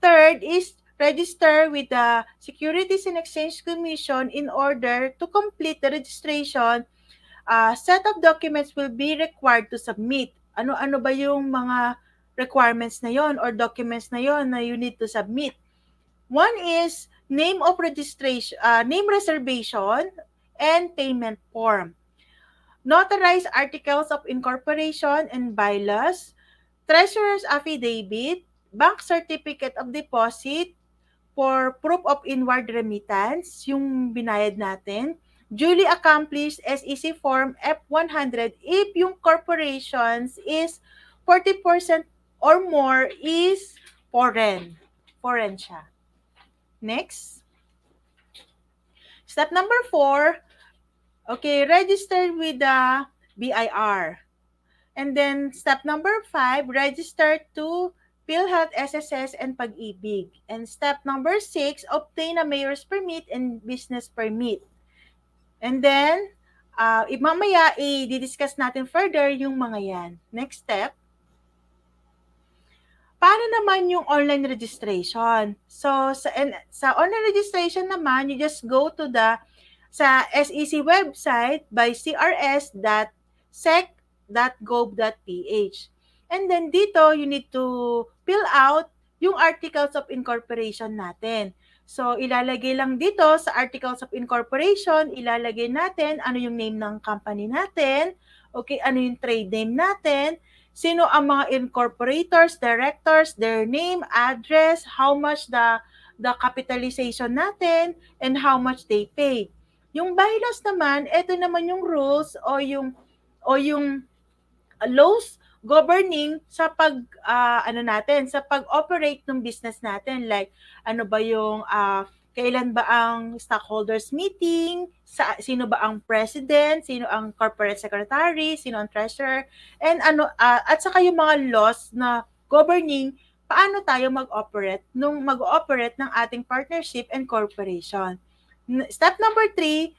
Third is register with the Securities and Exchange Commission in order to complete the registration. Set of documents will be required to submit. Ano-ano ba yung mga requirements na yon or documents na yon na you need to submit? One is name of registration, name reservation, and payment form. Notarized articles of incorporation and bylaws, treasurer's affidavit, bank certificate of deposit for proof of inward remittance, yung binayad natin, duly accomplished SEC Form F100 if yung corporations is 40% or more is foreign. Foreign siya. Next. Step number 4, okay, register with the BIR. And then step number 5, register to PhilHealth, SSS, and Pag-ibig. And step number 6, obtain a mayor's permit and business permit. And then, mamaya i-discuss natin further yung mga yan. Next step. Paano naman yung online registration? So, sa online registration naman, you just go to sa SEC website by crs.sec.gov.ph. And then dito, you need to fill out yung articles of incorporation natin. So, ilalagay lang dito sa articles of incorporation, ilalagay natin ano yung name ng company natin, okay, ano yung trade name natin, sino ang mga incorporators, directors, their name, address, how much the capitalization natin, and how much they pay. Yung bylaws naman, ito naman yung rules o yung laws governing sa sa pag-operate ng business natin, like ano ba yung kailan ba ang stockholders meeting, sino ba ang president, sino ang corporate secretary, sino ang treasurer, and at saka yung mga laws na governing paano tayo mag-ooperate ng ating partnership and corporation. Step number 3,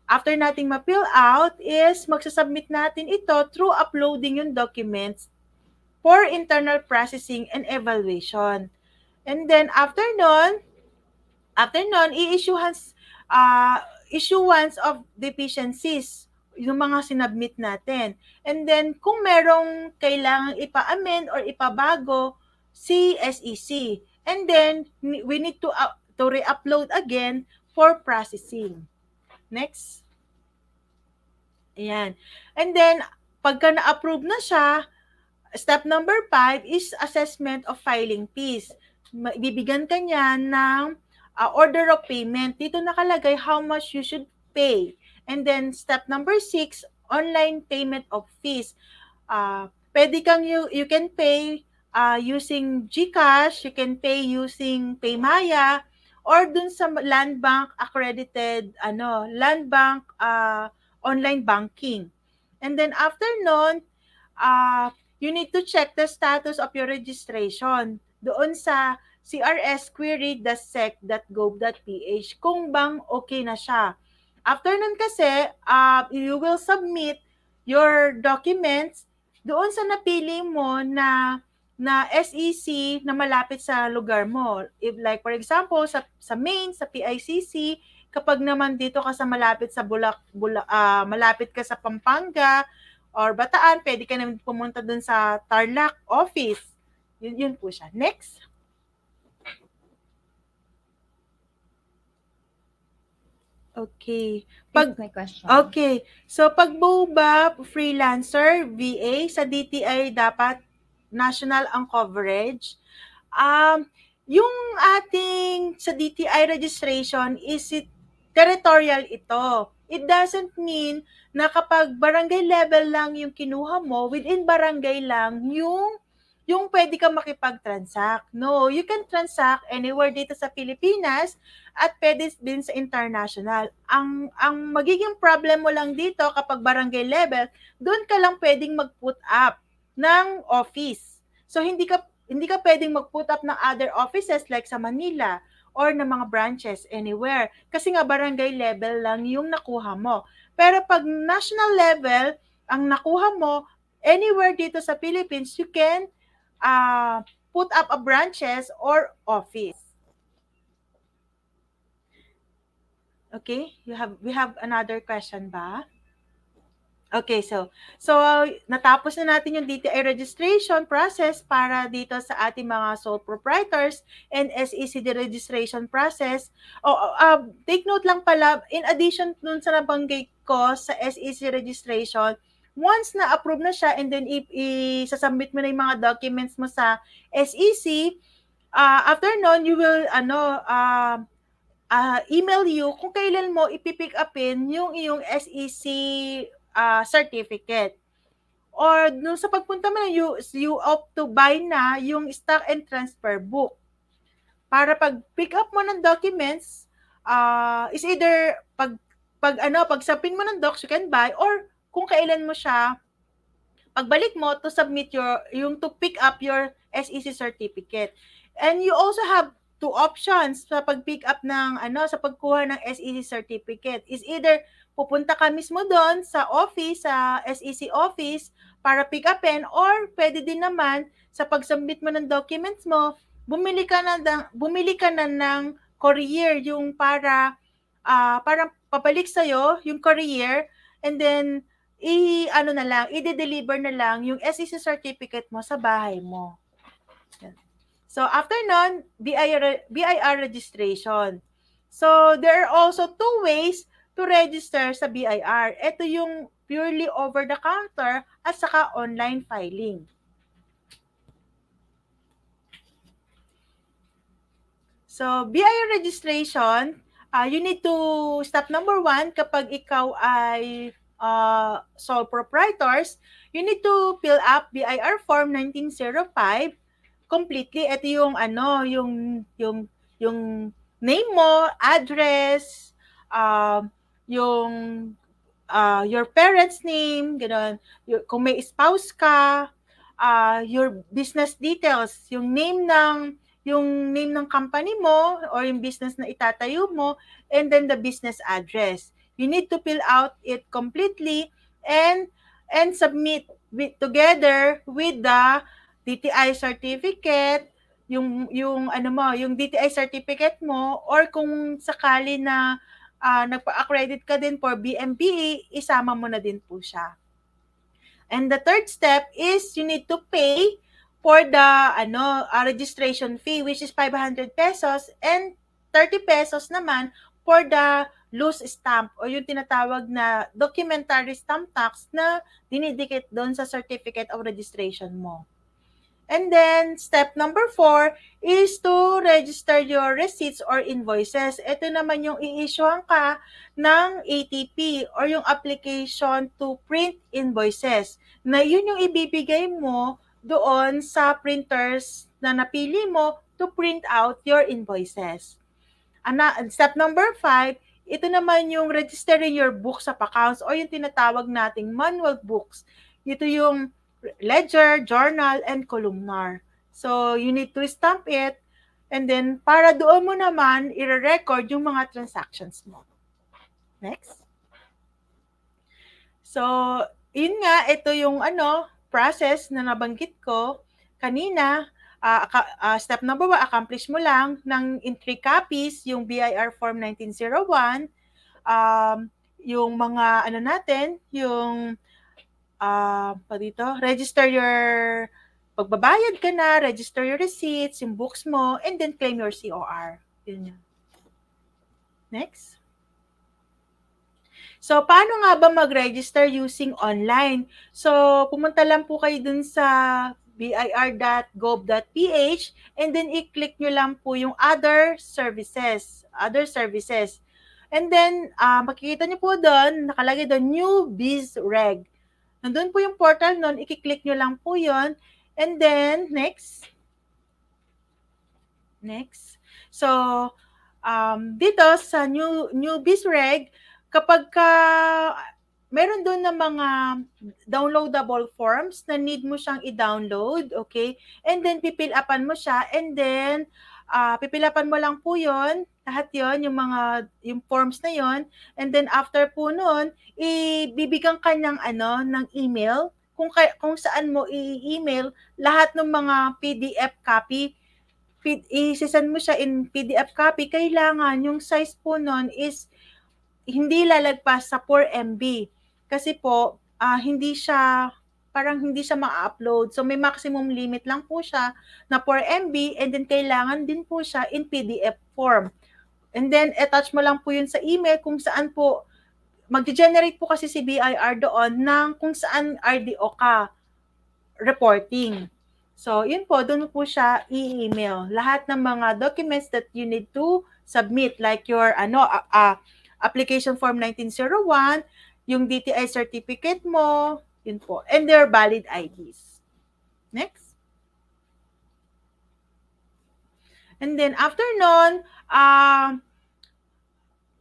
after nating ma-fill out is magsasubmit natin ito through uploading yung documents for internal processing and evaluation. And then after nun, issuance of deficiencies yung mga sinubmit natin. And then, kung merong kailangang ipa-amend or ipabago, si SEC. And then, we need to re-upload again for processing. Next. Ayan. And then, pagka na-approve na siya, step number 5 is assessment of filing fees. Bibigyan ka niya ng order of payment. Dito nakalagay how much you should pay. And then step number 6, online payment of fees. Pwede kang you can pay using GCash, you can pay using Paymaya, or dun sa Land Bank accredited Land Bank online banking. And then after nun, you need to check the status of your registration doon sa crsquery.sec.gov.ph kung bang okay na siya. After nun kasi, you will submit your documents doon sa napili mo na SEC na malapit sa lugar mo. If like for example, sa main, sa PICC, kapag naman dito ka sa malapit sa malapit ka sa Pampanga, or Bataan, pwede ka naman pumunta dun sa Tarlac office. Yun po siya. Next. Okay. Here's my question. Okay. So, pag BOBA, freelancer, VA, sa DTI dapat national ang coverage. Yung ating sa DTI registration is territorial ito. It doesn't mean na kapag barangay level lang yung kinuha mo, within barangay lang yung pwede kang makipag-transact. No, you can transact anywhere dito sa Pilipinas at pwede din sa international. Ang magiging problem mo lang dito kapag barangay level, doon ka lang pwedeng mag-put up ng office. So hindi ka pwedeng mag-put up ng other offices like sa Manila or ng mga branches anywhere. Kasi nga barangay level lang yung nakuha mo. Pero pag national level, ang nakuha mo, anywhere dito sa Philippines, you can put up a branches or office. Okay, we have another question ba? Okay, so natapos na natin yung DTI registration process para dito sa ating mga sole proprietors and SEC registration process. Take note lang pala, in addition dun sa nabanggit ko sa SEC registration, once na approve na siya and then i-submit mo na yung mga documents mo sa SEC, after nun, you will email you kung kailan mo ipipick upin yung iyong SEC certificate. Or nung sa pagpunta mo na, you opt to buy na yung stock and transfer book. Para pag pick up mo ng documents, is either pag sapin mo ng docs, you can buy, or kung kailan mo siya, pagbalik mo to submit to pick up your SEC certificate. And you also have two options sa pag-pick up sa pagkuha ng SEC certificate. Is either pupunta ka mismo doon sa office, sa SEC office, para pick upin, or pwede din naman sa pag-submit mo ng documents mo, bumili ka na ng courier, yung parang papalik sa'yo yung courier, and then i-deliver na lang yung SEC certificate mo sa bahay mo. So, after nun, BIR registration. So, there are also two ways to register sa BIR. Ito yung purely over-the-counter at saka online filing. So, BIR registration, you need to, step number 1, kapag ikaw ay sole proprietors, you need to fill up BIR form 1905 completely. Ito yung name mo, address, yung your parents' name, gano'n. Kung may spouse ka, your business details, yung name ng company mo or yung business na itatayo mo, and then the business address. You need to fill out it completely and submit together with the DTI certificate, yung DTI certificate mo, or kung sakali na nagpa-accredit ka din for BMBE, isama mo na din po siya. And the third step is you need to pay for the registration fee, which is 500 pesos, and 30 pesos naman for the loose stamp o yung tinatawag na documentary stamp tax na dinidikit doon sa certificate of registration mo. And then, step number 4 is to register your receipts or invoices. Ito naman yung i-issuehan ka ng ATP or yung application to print invoices. Na yun yung ibibigay mo doon sa printers na napili mo to print out your invoices. Step number 5, ito naman yung registering your books of accounts o yung tinatawag nating manual books. Ito yung ledger, journal, and columnar. So, you need to stamp it and then para doon mo naman i-record yung mga transactions mo. Next. So, yun nga, ito yung process na nabanggit ko kanina. Step number 1, accomplish mo lang ng in 3 copies yung BIR Form 1901, yung mga natin, yung register your pagbabayad ka na, register your receipts, yung books mo, and then claim your COR. Yun yun. Next. So, paano nga ba mag-register using online? So, pumunta lang po kayo dun sa bir.gov.ph and then i-click nyo lang po yung other services. And then, makikita nyo po doon, nakalagay doon, New Biz Reg. Nandun po yung portal nun, i-click nyo lang po yun. And then, next. So, dito sa New Biz Reg, kapag meron doon na mga downloadable forms na need mo siyang i-download, okay? And then, pipil-upan mo siya, and then, pipil-upan mo lang po yun, lahat yun, yung forms na yun, and then, after po nun, ibibigyan ka ng email, kung saan mo i-email lahat ng mga PDF copy, i-send mo siya in PDF copy, kailangan yung size po nun is hindi lalagpas sa 4 MB. Kasi po, hindi siya ma-upload. So, may maximum limit lang po siya na 4 MB and then kailangan din po siya in PDF form. And then, attach mo lang po yun sa email kung saan po, mag-generate po kasi si BIR doon ng kung saan RDO ka reporting. So, yun po, doon po siya i-email. Lahat ng mga documents that you need to submit, like your application form 1901, yung DTI certificate mo, yun po, and their valid IDs. Next. And then, after nun,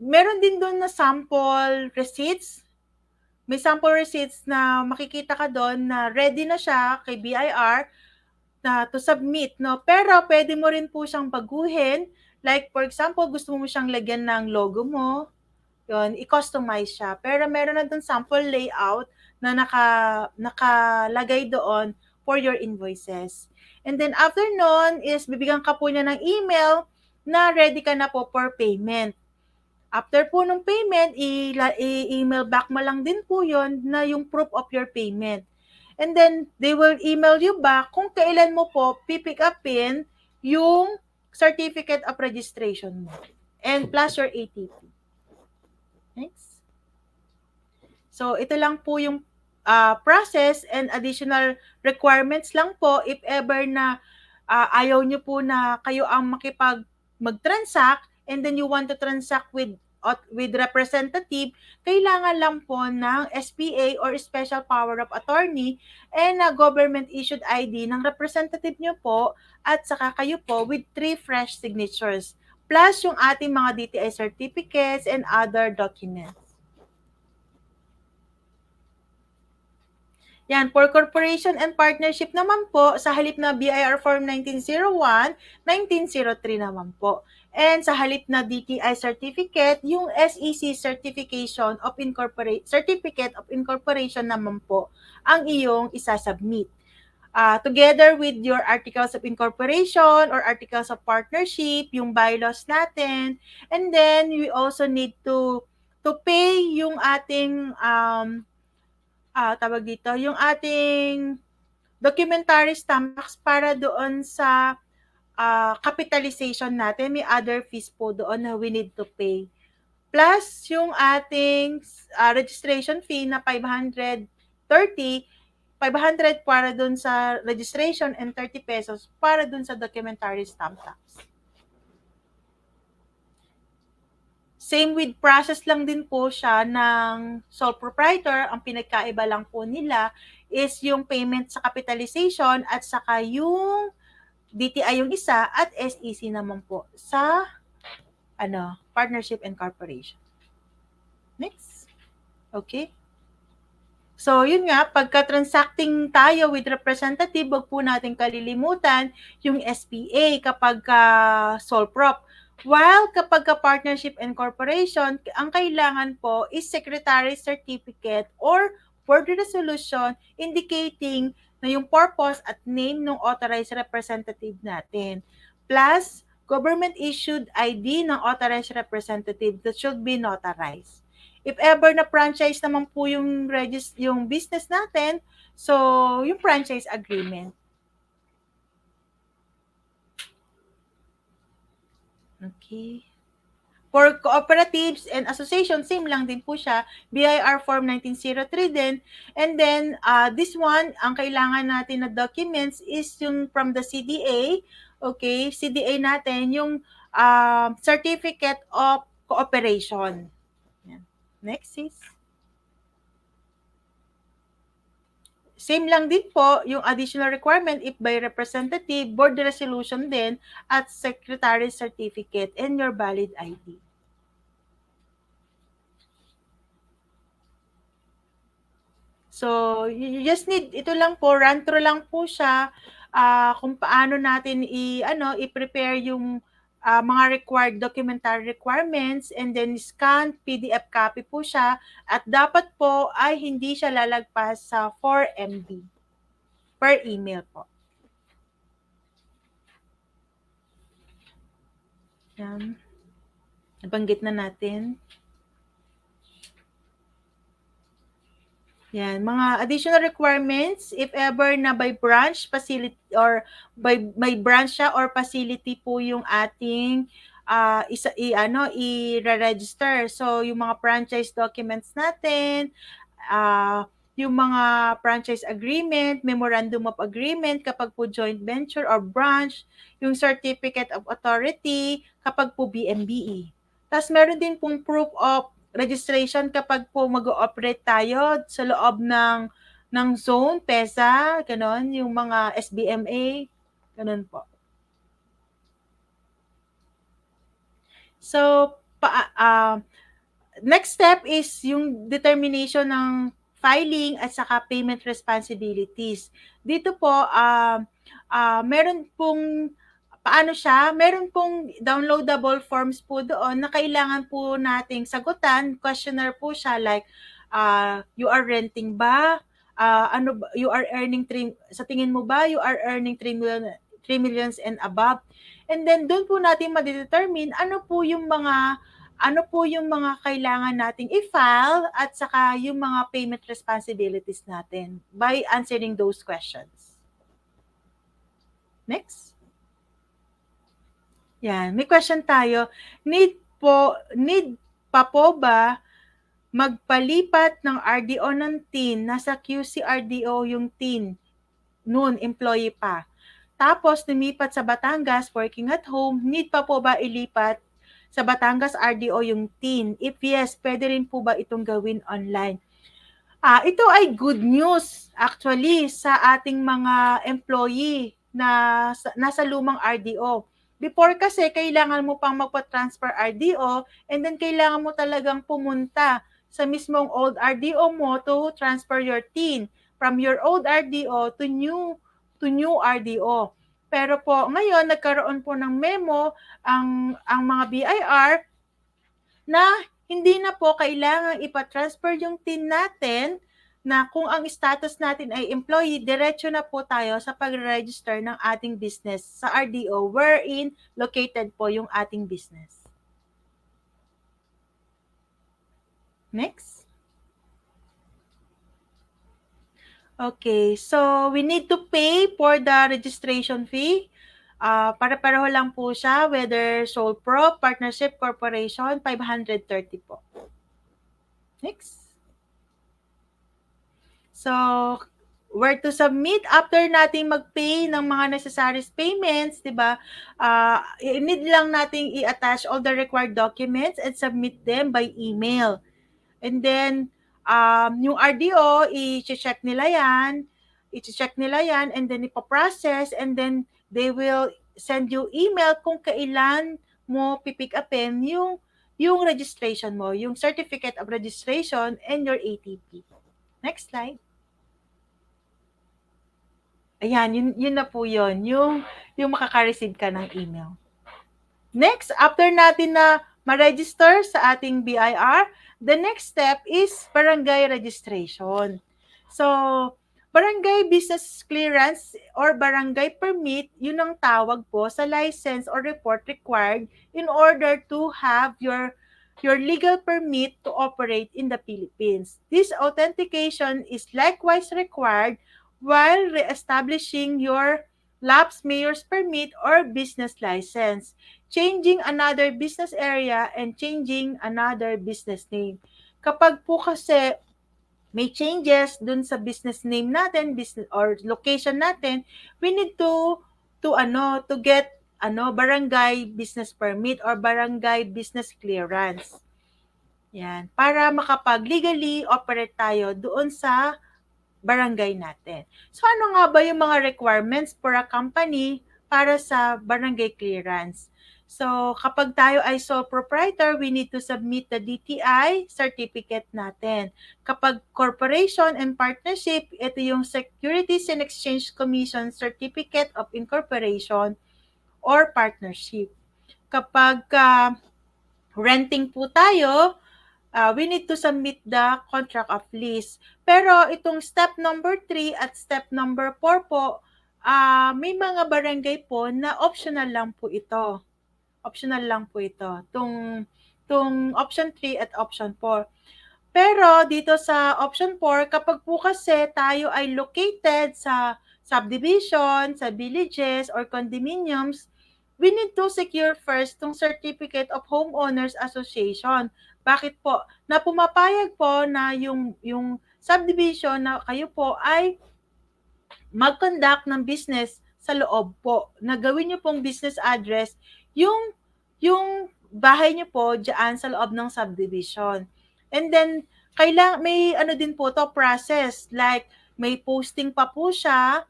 meron din doon na sample receipts. May sample receipts na makikita ka doon na ready na siya kay BIR na to submit, no? Pero pwede mo rin po siyang baguhin. Like, for example, gusto mo siyang lagyan ng logo mo, yun, i-customize siya. Pero meron na doon sample layout na nakalagay doon for your invoices. And then after nun is bibigyan ka po niya ng email na ready ka na po for payment. After po ng payment, i-email back mo lang din po yon na yung proof of your payment. And then, they will email you back kung kailan mo po pipick upin yung certificate of registration mo. And plus your ATP. Next. So, ito lang po yung process and additional requirements lang po if ever na ayaw nyo po na kayo ang mag-transact and then you want to transact with representative, kailangan lang po ng SPA or Special Power of Attorney and government-issued ID ng representative nyo po at saka kayo po with 3 fresh signatures plus yung ating mga DTI certificates and other documents. Yan, for corporation and partnership naman po, sa halip na BIR Form 1901, 1903 naman po. And sa halip na DTI certificate, yung SEC Certificate of Incorporation naman po ang iyong isasubmit. Together with your articles of incorporation or articles of partnership, yung bylaws natin, and then we also need to pay yung ating tawag dito, yung ating documentary stamp tax para doon sa capitalization natin. May other fees po doon na we need to pay. Plus, yung ating registration fee na 500 para doon sa registration and 30 pesos para doon sa documentary stamp tax. Same with process lang din po siya ng sole proprietor. Ang pinagkaiba lang po nila is yung payment sa capitalization at saka yung DTI yung isa at SEC naman po sa partnership and corporation. Next. Okay. So, yun nga, pagka-transacting tayo with representative, wag po natin kalilimutan yung SPA kapag sole prop. While kapag partnership and corporation, ang kailangan po is secretary certificate or board resolution indicating na yung purpose at name ng authorized representative natin. Plus, government-issued ID ng authorized representative that should be notarized. If ever na franchise naman po yung business natin, so yung franchise agreement. Okay. For cooperatives and associations, same lang din po siya. BIR Form 1903 din. And then, this one, ang kailangan natin na documents is yung from the CDA. Okay, CDA natin, yung Certificate of Cooperation. Yan. Next is. Same lang din po yung additional requirement if by representative, board resolution din at secretary certificate and your valid ID. So, you just need, ito lang po, run through lang po siya kung paano natin i-prepare yung mga required documentary requirements and then scan, PDF copy po siya at dapat po ay hindi siya lalagpas sa 4 MB per email po. Yan. Nabanggit na natin. Yan, mga additional requirements if ever na by branch, facility or by branch siya or facility po yung ating i-register. So yung mga franchise documents natin, yung mga franchise agreement, memorandum of agreement kapag po joint venture or branch, yung certificate of authority kapag po BMBE. Tapos meron din pong proof of registration kapag po mag-ooperate tayo sa loob ng zone, PESA, ganon, yung mga SBMA, ganon po. So, next step is yung determination ng filing at saka payment responsibilities. Dito po, meron pong paano siya? Meron pong downloadable forms po doon na kailangan po nating sagutan. Questionnaire po siya like, you are renting ba? You are earning sa tingin mo ba, you are earning 3 millions and above? And then doon po natin ma-determine ano po yung mga kailangan nating i-file at saka yung mga payment responsibilities natin by answering those questions. Next. Yan, may question tayo. Need pa po ba magpalipat ng RDO ng TIN? Nasa QC RDO yung TIN. Noon, employee pa. Tapos, lumipat sa Batangas, working at home. Need pa po ba ilipat sa Batangas RDO yung TIN? If yes, pwede rin po ba itong gawin online? Ito ay good news actually sa ating mga employee na nasa lumang RDO. Before kasi kailangan mo pang magpa-transfer RDO and then kailangan mo talagang pumunta sa mismong old RDO mo to transfer your TIN from your old RDO to new RDO. Pero po ngayon nagkaroon po ng memo ang mga BIR na hindi na po kailangang ipa-transfer yung TIN natin na kung ang status natin ay employee, diretso na po tayo sa pag-register ng ating business sa RDO wherein located po yung ating business. Next. Okay, so we need to pay for the registration fee. Para-pareho lang po siya, whether sole prop, partnership, corporation, 530 po. Next. So, where to submit after nating mag-pay ng mga necessary payments, 'di ba? I-need lang nating i-attach all the required documents and submit them by email. And then yung RDO, i-check nila 'yan, and then ipo-process and then they will send you email kung kailan mo pipick upin yung registration mo, yung certificate of registration and your ATP. Next slide. Ayan, yun na po yun, yung makaka-receive ka ng email. Next, after natin na ma-register sa ating BIR, the next step is barangay registration. So, barangay business clearance or barangay permit, yun ang tawag po sa license or report required in order to have your legal permit to operate in the Philippines. This authentication is likewise required while re-establishing your lapsed mayor's permit or business license, changing another business area, and changing another business name. Kapag po kasi may changes dun sa business name natin, business or location natin, we need to get barangay business permit or barangay business clearance. Yan, para makapag legally operate tayo doon sa barangay natin. So ano nga ba yung mga requirements for a company para sa barangay clearance? So kapag tayo ay sole proprietor, we need to submit the DTI certificate natin. Kapag corporation and partnership, ito yung Securities and Exchange Commission Certificate of Incorporation or Partnership. Kapag renting po tayo, we need to submit the contract of lease. Pero itong step number 3 at step number 4 po, may mga barangay po na optional lang po ito. Optional lang po ito. Tung option 3 at option 4. Pero dito sa option 4, kapag po kasi tayo ay located sa subdivision, sa villages, or condominiums, we need to secure first tong Certificate of Homeowners Association. Bakit po? Na pumapayag po na yung subdivision na kayo po ay mag-conduct ng business sa loob po. Na gawin niyo pong business address yung bahay niyo po diyan sa loob ng subdivision. And then may ano din po to process, like may posting pa po siya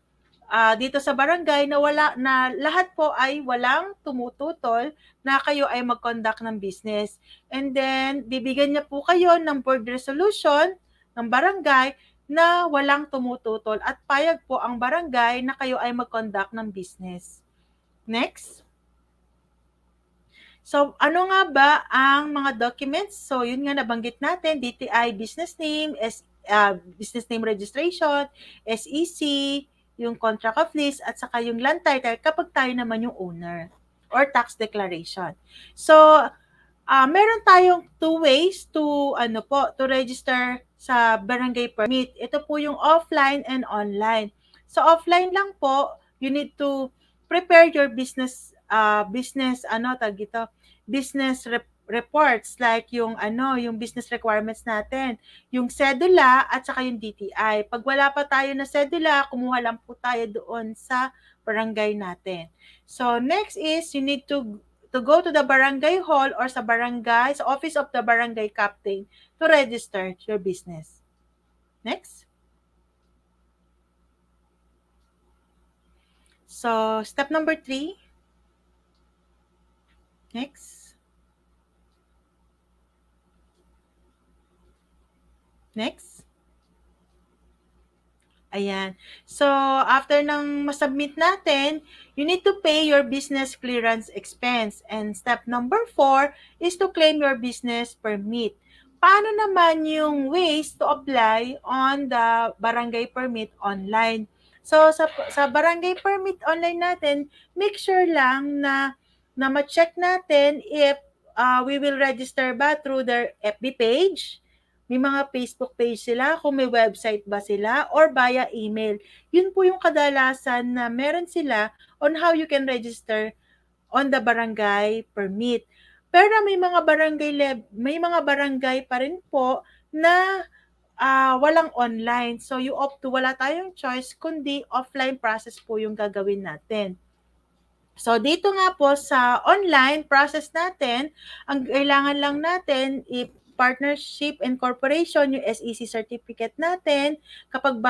dito sa barangay na lahat po ay walang tumututol na kayo ay mag-conduct ng business. And then bibigyan niya po kayo ng board resolution ng barangay na walang tumututol at payag po ang barangay na kayo ay mag-conduct ng business. Next. So, ano nga ba ang mga documents? So, yun nga nabanggit natin, DTI business name, business name registration, SEC, yung contract of lease, at saka yung land title kapag tayo naman yung owner or tax declaration. So, meron tayong two ways to register sa barangay permit. Ito po yung offline and online. So, offline lang po, you need to prepare your business reports like yung business requirements natin, yung cedula at saka yung DTI. Pag wala pa tayo na cedula, kumuha lang po tayo doon sa barangay natin. So next is you need to go to the barangay hall or sa office of the barangay captain to register your business. Next. So step number 3. Next. Next. Ayan. So, after ng masubmit natin, you need to pay your business clearance expense. And step number 4 is to claim your business permit. Paano naman yung ways to apply on the barangay permit online? So, sa barangay permit online natin, make sure lang na ma-check natin if we will register ba through their FB page, may mga Facebook page sila, kung may website ba sila, or via email. Yun po yung kadalasan na meron sila on how you can register on the barangay permit. Pero may mga barangay pa rin po na walang online. So you opt to wala tayong choice kundi offline process po yung gagawin natin. So, dito nga po sa online process natin, ang kailangan lang natin partnership and corporation, yung SEC certificate natin. Kapag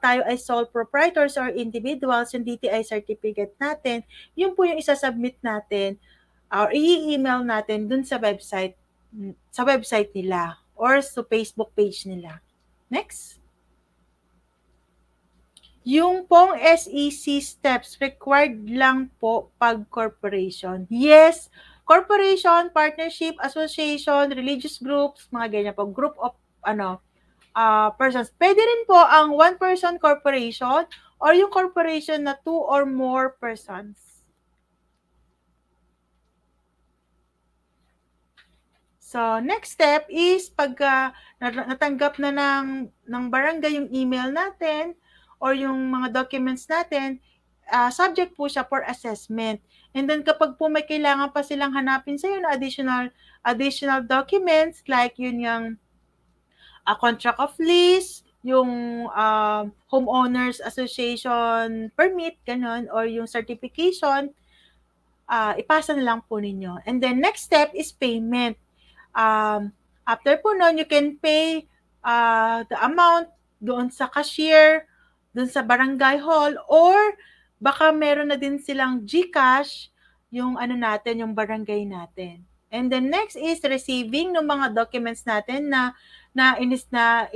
tayo ay sole proprietors or individuals, yung DTI certificate natin, yun po yung isa-submit natin or i-email natin dun sa website nila or sa Facebook page nila. Next. Yung pong SEC steps required lang po pag corporation. Yes, corporation, partnership, association, religious groups, mga ganyan po, group of persons. Pwede rin po ang one-person corporation or yung corporation na 2 or more persons. So, next step is pagka natanggap na ng barangay yung email natin or yung mga documents natin, subject po siya for assessment. And then kapag po may kailangan pa silang hanapin sa'yo na additional documents like yun yung contract of lease, yung homeowners association permit, ganon, or yung certification, ipasa na lang po ninyo. And then next step is payment. After po nun, you can pay the amount doon sa cashier, doon sa barangay hall, or baka meron na din silang GCash, yung yung barangay natin. And then next is receiving ng mga documents natin na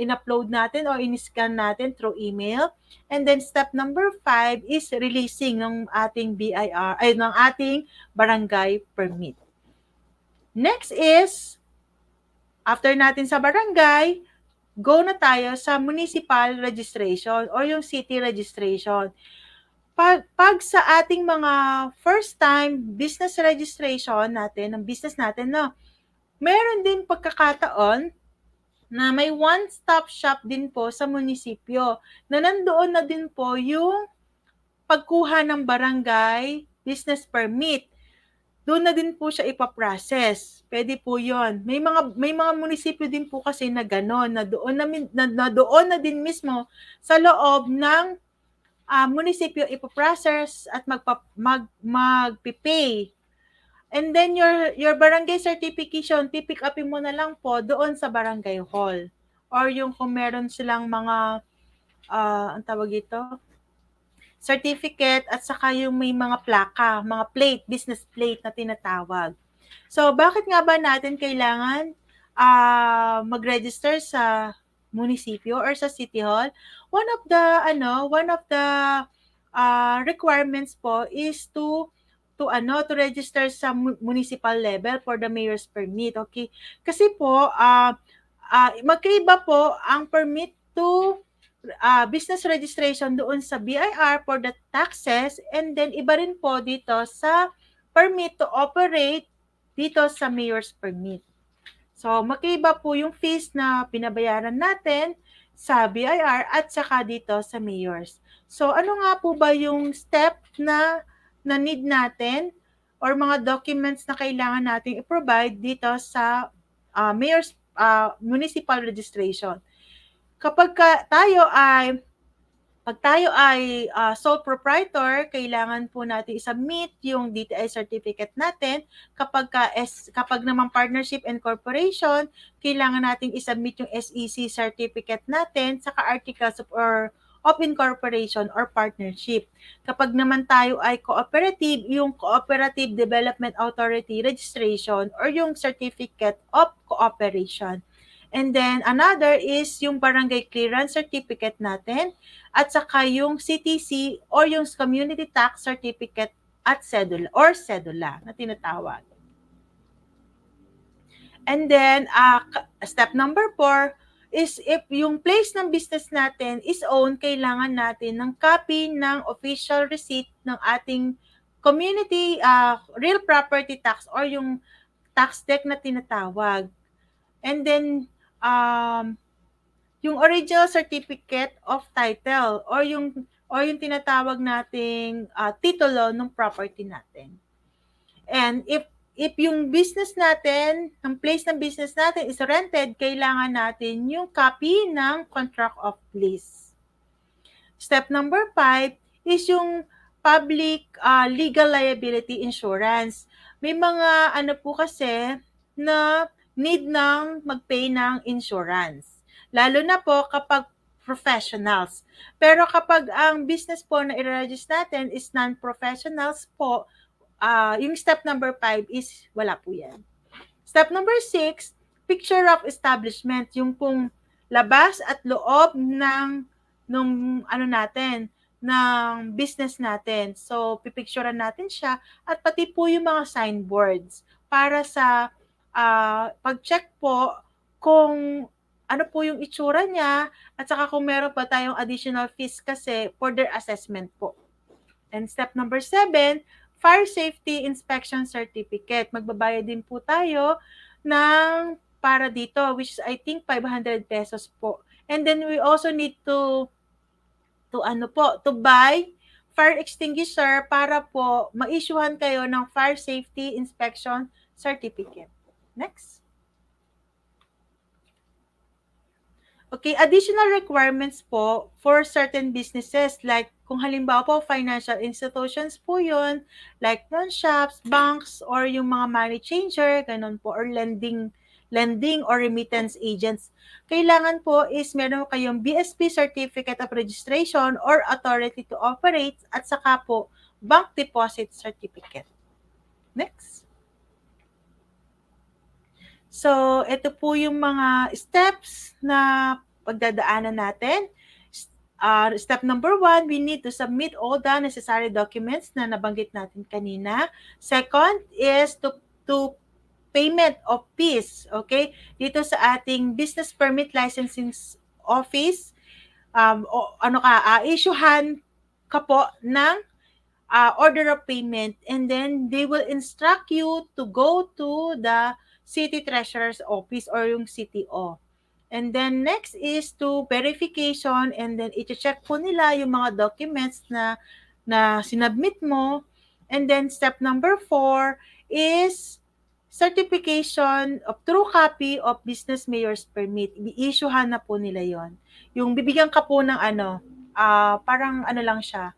in-upload natin or in-scan natin through email. And then step number 5 is releasing ng ating ng ating barangay permit. Next is after natin sa barangay, go na tayo sa municipal registration or yung city registration. Pag sa ating mga first time business registration natin, ng business natin, no, meron din pagkakataon na may one-stop shop din po sa munisipyo na nandoon na din po yung pagkuha ng barangay business permit. Doon na din po siya ipaprocess. Pwede po 'yon. May mga munisipyo din po kasi na gano'n, na doon na din mismo sa loob ng munisipyo ipaprocess at magpi-pay. And then your barangay certification, pipick upin mo na lang po doon sa barangay hall. Or yung kung meron silang mga ang tawag ito, certificate at saka yung may mga plaka, mga plate, business plate na tinatawag. So, bakit nga ba natin kailangan mag-register sa munisipyo or sa city hall? One of the requirements po is to register sa municipal level for the mayor's permit. Okay? Kasi po magkaiba po ang permit to business registration doon sa BIR for the taxes, and then iba rin po dito sa permit to operate dito sa mayor's permit. So, magkaiba po yung fees na binabayaran natin sa BIR at saka dito sa mayor's. So, ano nga po ba yung step na need natin or mga documents na kailangan natin i-provide dito sa mayor's municipal registration? Pag tayo ay sole proprietor, kailangan po natin i-submit yung DTI certificate natin. Kapag naman partnership and corporation, kailangan natin i-submit yung SEC certificate natin, saka articles of incorporation or partnership. Kapag naman tayo ay cooperative, yung Cooperative Development Authority registration or yung Certificate of Cooperation. And then another is yung Barangay Clearance Certificate natin at saka yung CTC or yung Community Tax Certificate at cedula na tinatawag. And then, step number 4 is if yung place ng business natin is owned, kailangan natin ng copy ng official receipt ng ating community real property tax or yung tax deck na tinatawag. And then, yung original certificate of title or yung tinatawag nating titulo ng property natin. And if yung business natin, ang place ng business natin is rented, kailangan natin yung copy ng contract of lease. Step number 5 is yung public legal liability insurance. May mga ano po kasi na need ng mag-pay ng insurance. Lalo na po kapag professionals. Pero kapag ang business po na i-register natin is non-professionals po, yung step number 5 is wala po yan. Step number 6, picture of establishment. Yung pong labas at loob nung ano natin, ng business natin. So, pipicturean natin siya at pati po yung mga signboards para sa pag-check po kung ano po yung itsura niya at saka kung meron pa tayong additional fees kasi for their assessment po. And step number 7, Fire Safety Inspection Certificate. Magbabayad din po tayo ng para dito, which is I think 500 pesos po. And then we also need to buy fire extinguisher para po ma-issuehan kayo ng Fire Safety Inspection Certificate. Next. Okay, additional requirements po for certain businesses like kung halimbawa po financial institutions po yun, like non-shops, banks, or yung mga money changer, ganun po, or lending or remittance agents. Kailangan po is meron kayong BSP Certificate of Registration or Authority to Operate at saka po Bank Deposit Certificate. Next. So, ito po yung mga steps na pagdadaanan natin. Step number 1, we need to submit all the necessary documents na nabanggit natin kanina. Second is to payment of fees, okay? Dito sa ating Business Permit Licensing Office, issuehan ka po ng order of payment and then they will instruct you to go to the City Treasurer's Office or yung CTO. And then next is to verification and then i-check po nila yung mga documents na sinubmit mo. And then step number 4 is certification of true copy of business mayor's permit. I-issuehan na po nila yon. Yung bibigyan ka po ng parang ano lang siya,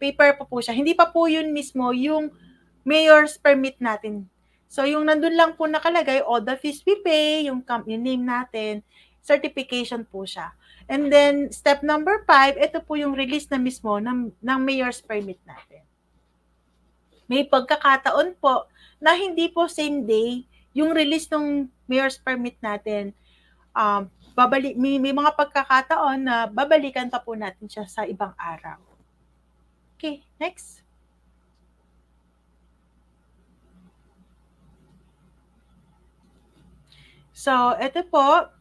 paper pa po siya. Hindi pa po yun mismo yung mayor's permit natin. So, yung nandun lang po nakalagay, all the fees we pay, yung company name natin, certification po siya. And then, step number 5, ito po yung release na mismo ng mayor's permit natin. May pagkakataon po na hindi po same day yung release ng mayor's permit natin. May mga pagkakataon na babalikan pa po natin siya sa ibang araw. Okay, next. So, ito po,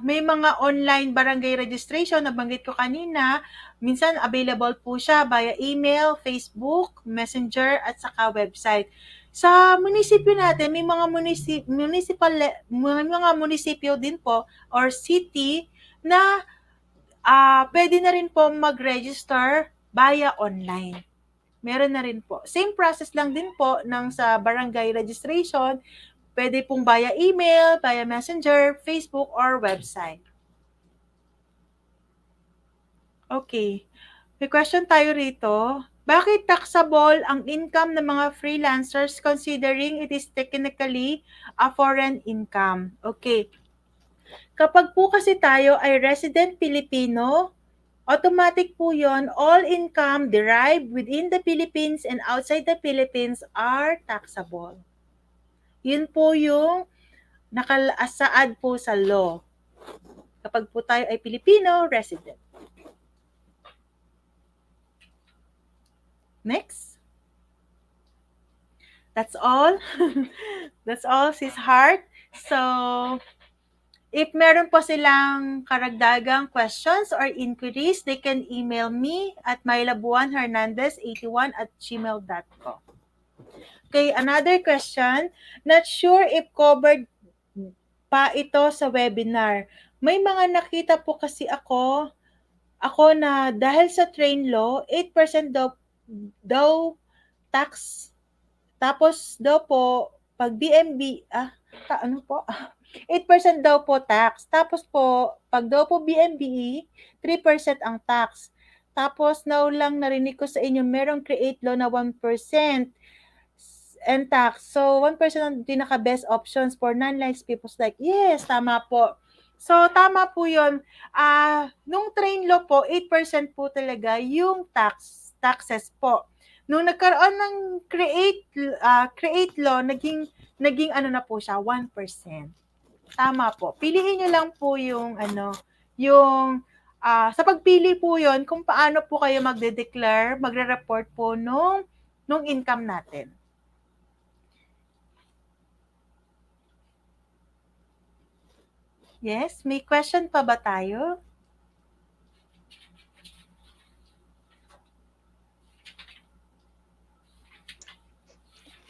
may mga online barangay registration na banggit ko kanina. Minsan, available po siya via email, Facebook, Messenger, at saka website. Sa munisipyo natin, may mga munisipyo din po or city na pwede na rin po mag-register via online. Meron na rin po. Same process lang din po ng sa barangay registration. Pwede pong via email, via messenger, Facebook, or website. Okay. May question tayo rito. Bakit taxable ang income ng mga freelancers considering it is technically a foreign income? Okay. Kapag po kasi tayo ay resident Pilipino, Automatic po yon. All income derived within the Philippines and outside the Philippines are taxable. Yun po yung nakalasaad po sa law kapag po tayo ay Filipino resident. Next. That's all. That's all, sis Heart. So, if meron po silang karagdagang questions or inquiries, they can email me at mylabuanhernandez81@gmail.com. Okay, another question. Not sure if covered pa ito sa webinar. May mga nakita po kasi ako na dahil sa train law, 8% daw tax. Tapos daw po, pag BMB, ano po? 8% daw po tax. Tapos po, pag daw po BMBE, 3% ang tax. Tapos now lang narinig ko sa inyo, merong create law na 1% and tax. So, 1% ang pinaka-best options for non-licensed people. Like, yes, tama po. So, tama po yun. Nung train law po, 8% po talaga yung taxes po. Nung nagkaroon ng create law, naging ano na po siya, 1%. Tama po. Piliin nyo lang po yung yung sa pagpili po yon kung paano po kayo magde-declare, magre-report po nung income natin. Yes, may question pa ba tayo?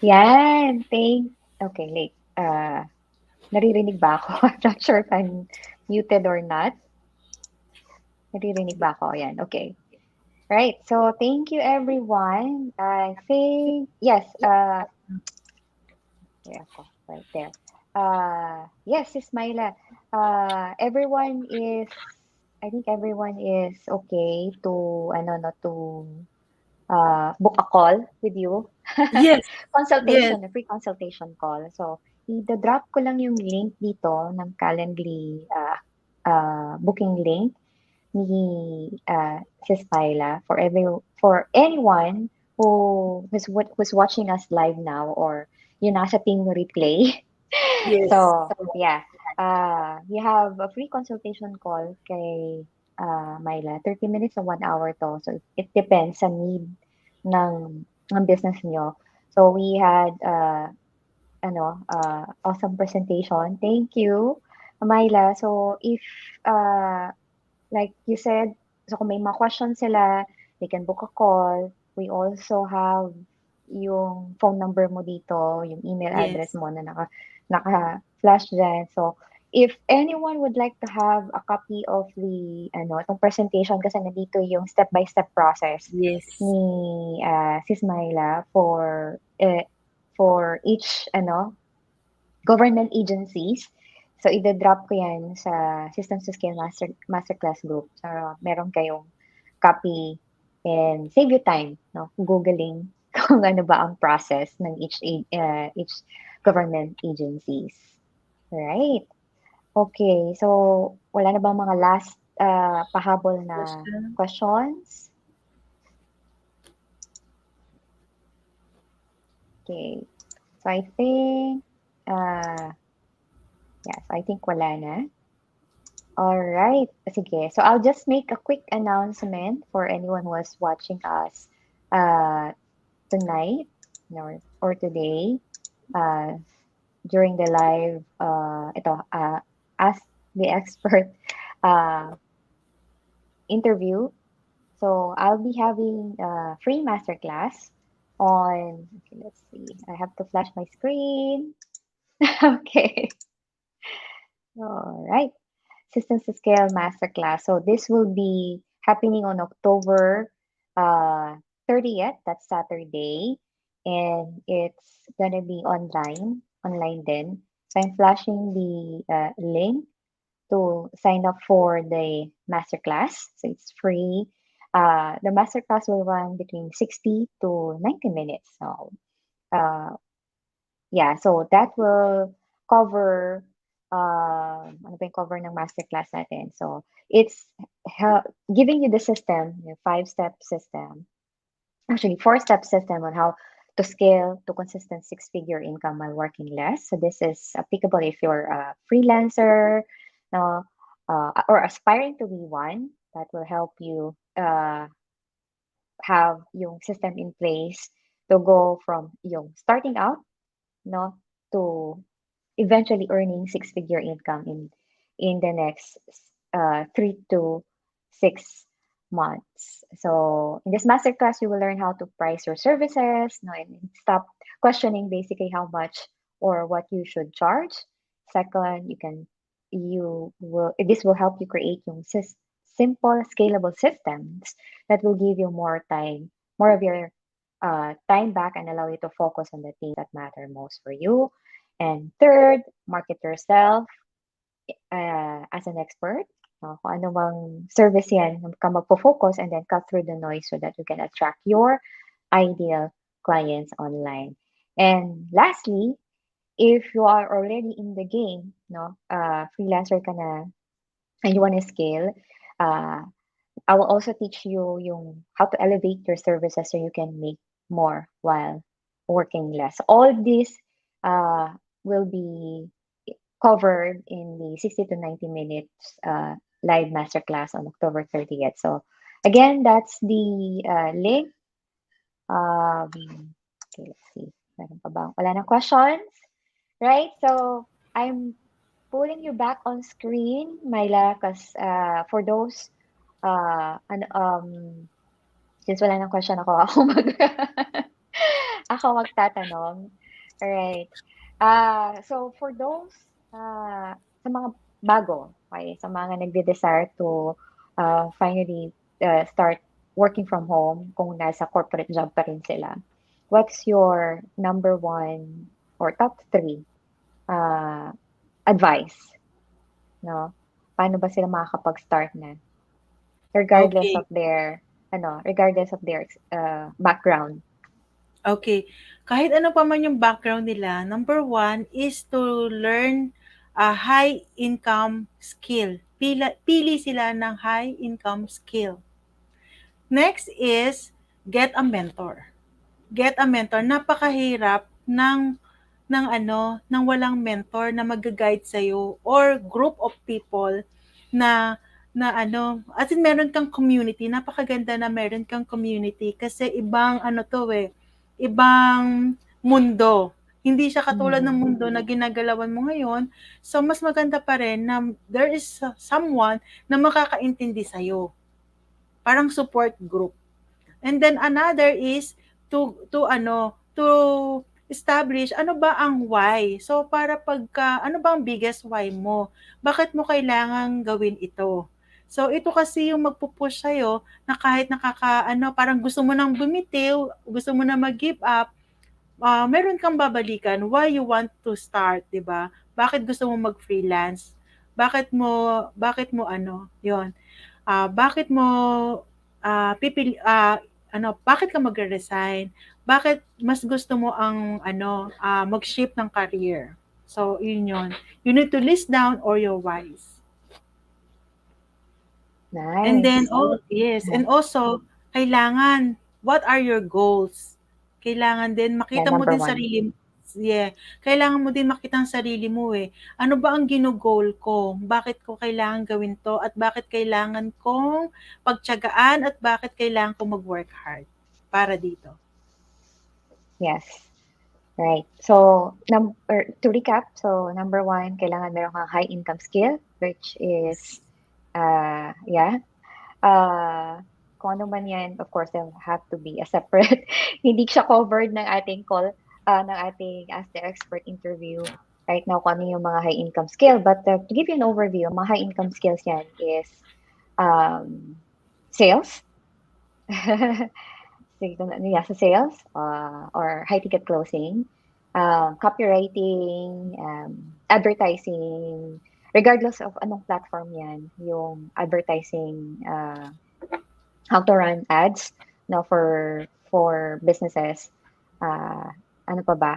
Yan, okay, late. Naririnig ba ako? I'm not sure if I'm muted or not. Naririnig ba ako? Yan, okay. Right, so thank you everyone. I think, yes, here ako, right there. Yes, Sis Myla. Everyone is, I think everyone is okay to, no, to book a call with you. Yes, yes, Consultation, a free consultation call. So, i-drop ko lang yung link dito ng Calendly booking link ni Sis Myla for anyone who's watching us live now or yung nasa team replay. yes, So, yeah. You have a free consultation call kay Myla. 30 minutes to 1 hour to. So, it depends sa need ng business nyo. So, we had, awesome presentation. Thank you, Myla. So, if, like you said, so kung may mga questions sila, they can book a call. We also have yung phone number mo dito, yung email address yes, mo na naka-flash dyan. So, if anyone would like to have a copy of itong presentation kasi nandito yung step-by-step process yes, ni Sis Myla for each government agencies. So, ida-drop ko yan sa Systems to Scale Masterclass group. So, meron kayong copy and save you time, no? Googling kung ano ba ang process ng each government agencies. Right. Okay. So, wala na bang mga last pahabol na question. questions? Okay. So, I think, yes, I think wala na. All right. Sige. So I'll just make a quick announcement for anyone who is watching us tonight or today during the live Ask the Expert uh, interview. So I'll be having a free masterclass on, okay, let's see. I have to flash my screen. Okay. All right. Systems to Scale Masterclass. So this will be happening on October 30th. That's Saturday. And it's going to be online then. So I'm flashing the link to sign up for the masterclass. So it's free. The masterclass will run between 60 to 90 minutes. So yeah, so that will cover ano ba yung cover ng masterclass natin? So, it's giving you the system, yung five-step system, actually four-step system on how to scale to consistent six-figure income while working less. So this is applicable if you're a freelancer, no, or aspiring to be one. That will help you have yung system in place to go from yung starting out, no, to eventually earning six-figure income in the next 3 to 6 months. So in this masterclass, you will learn how to price your services, no, and stop questioning basically how much or what you should charge. Second, you will this will help you create yung simple, scalable systems that will give you more of your time back and allow you to focus on the things that matter most for you. And third, market yourself as an expert. Kung ano mang service yan, ka magpo-focus and then cut through the noise so that you can attract your ideal clients online. And lastly, if you are already in the game, no, freelancer ka na, and you want to scale, uh, I will also teach you yung how to elevate your services so you can make more while working less. All this uh, will be covered in the 60 to 90 minutes live masterclass on October 30th. So again, that's the link. Okay, let's see. Meron pa ba? Wala nang questions? Right? So I'm pulling you back on screen, Myla, because for those ano, since wala ng question ako ako magtatanong. Alright. So for those sa mga bago, okay, sa mga nagde-desire to finally start working from home kung nasa corporate job pa rin sila, what's your number one or top three uh, advice, no? Paano ba sila makakapag-start na? Regardless Okay. of their background. Okay. Kahit ano pa man yung background nila, number one is to learn a high income skill. Pili sila ng high income skill. Next is get a mentor. Get a mentor. Napakahirap ng walang mentor na mag-guide sa or group of people na as in meron kang community, napakaganda na meron kang community kasi ibang ibang mundo. Hindi siya katulad ng Mhm. mundo na ginagalawan mo ngayon. So mas maganda pa rin na there is someone na makakaintindi sa'yo. Parang support group. And then another is to establish ano ba ang why. So para pagka ano ba ang biggest why mo? Bakit mo kailangang gawin ito? So ito kasi yung magpo-push sa'yo na kahit parang gusto mo nang bumitiw, gusto mo na mag-give up, meron kang babalikan why you want to start, 'di ba? Bakit gusto mo mag-freelance? Bakit mo yon bakit mo bakit ka magre-resign? Bakit mas gusto mo ang mag-shift ng career? So, yun yun. You need to list down all your whys. And then, Nice. yes, Yeah. and also, what are your goals? Kailangan din, Yeah, makita mo number din one. kailangan mo din makita ang sarili mo eh. Ano ba ang gino-goal ko? Bakit ko kailangan gawin to? At bakit kailangan kong pagtiyagaan? At bakit kailangan kong mag-work hard para dito? Yes. Right. So, to recap, so number one, kailangan meron kang high income skill, which is, yeah, kung ano man yan, of course, they'll have to be a separate, hindi siya covered ng ating call, ng ating Ask the Expert interview right now kung ano yung mga high income skill. But to give you an overview, mga high income skills yan is sales. Yeah, sa sales or high ticket closing, copywriting, advertising, regardless of anong platform yan, yung advertising, how to run ads, no, for businesses, uh, ano pa ba,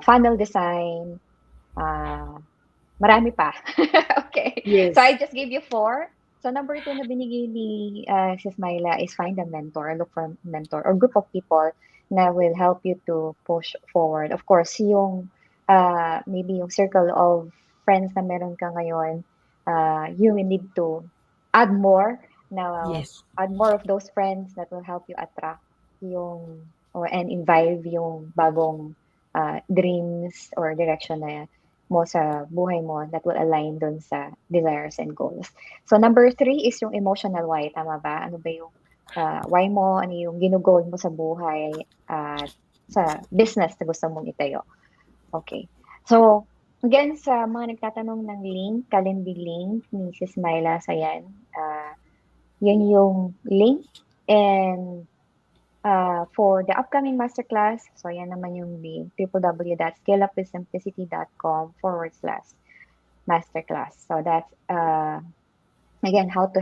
funnel design, uh, Marami pa. Okay. So I Yes. just gave you four. So number two na binigay ni Sis Myla is find a mentor, look for a mentor or group of people na will help you to push forward. Of course, yung maybe yung circle of friends na meron ka ngayon, you will need to add more na Yes. add more of those friends that will help you attract yung or and invite yung bagong dreams or direction na mo sa buhay mo that will align dun sa desires and goals. So number three is yung emotional why, tama ba? Ano ba yung why mo, ano yung ginugol mo sa buhay at sa business na gusto mong itayo. Okay. So, again, sa mga nagtatanong ng link, Calendly link ni Sis Myla, sa yan, yan yung link. And for the upcoming masterclass, so yan naman yung link, www.scaleupwithsimplicity.com/masterclass. So that's again how to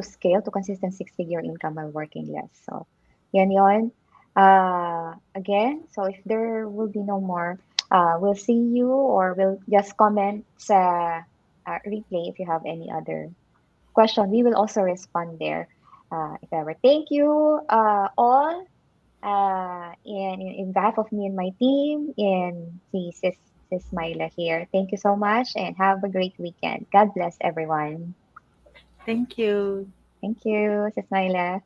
scale to consistent six-figure income while working less. So yan yon. Again, so if there will be no more, we'll see you or we'll just comment sa replay if you have any other question. We will also respond there if ever. Thank you all. In behalf of me and my team, and si Sis Myla here. Thank you so much and have a great weekend. God bless everyone. Thank you. Thank you, Sis Myla.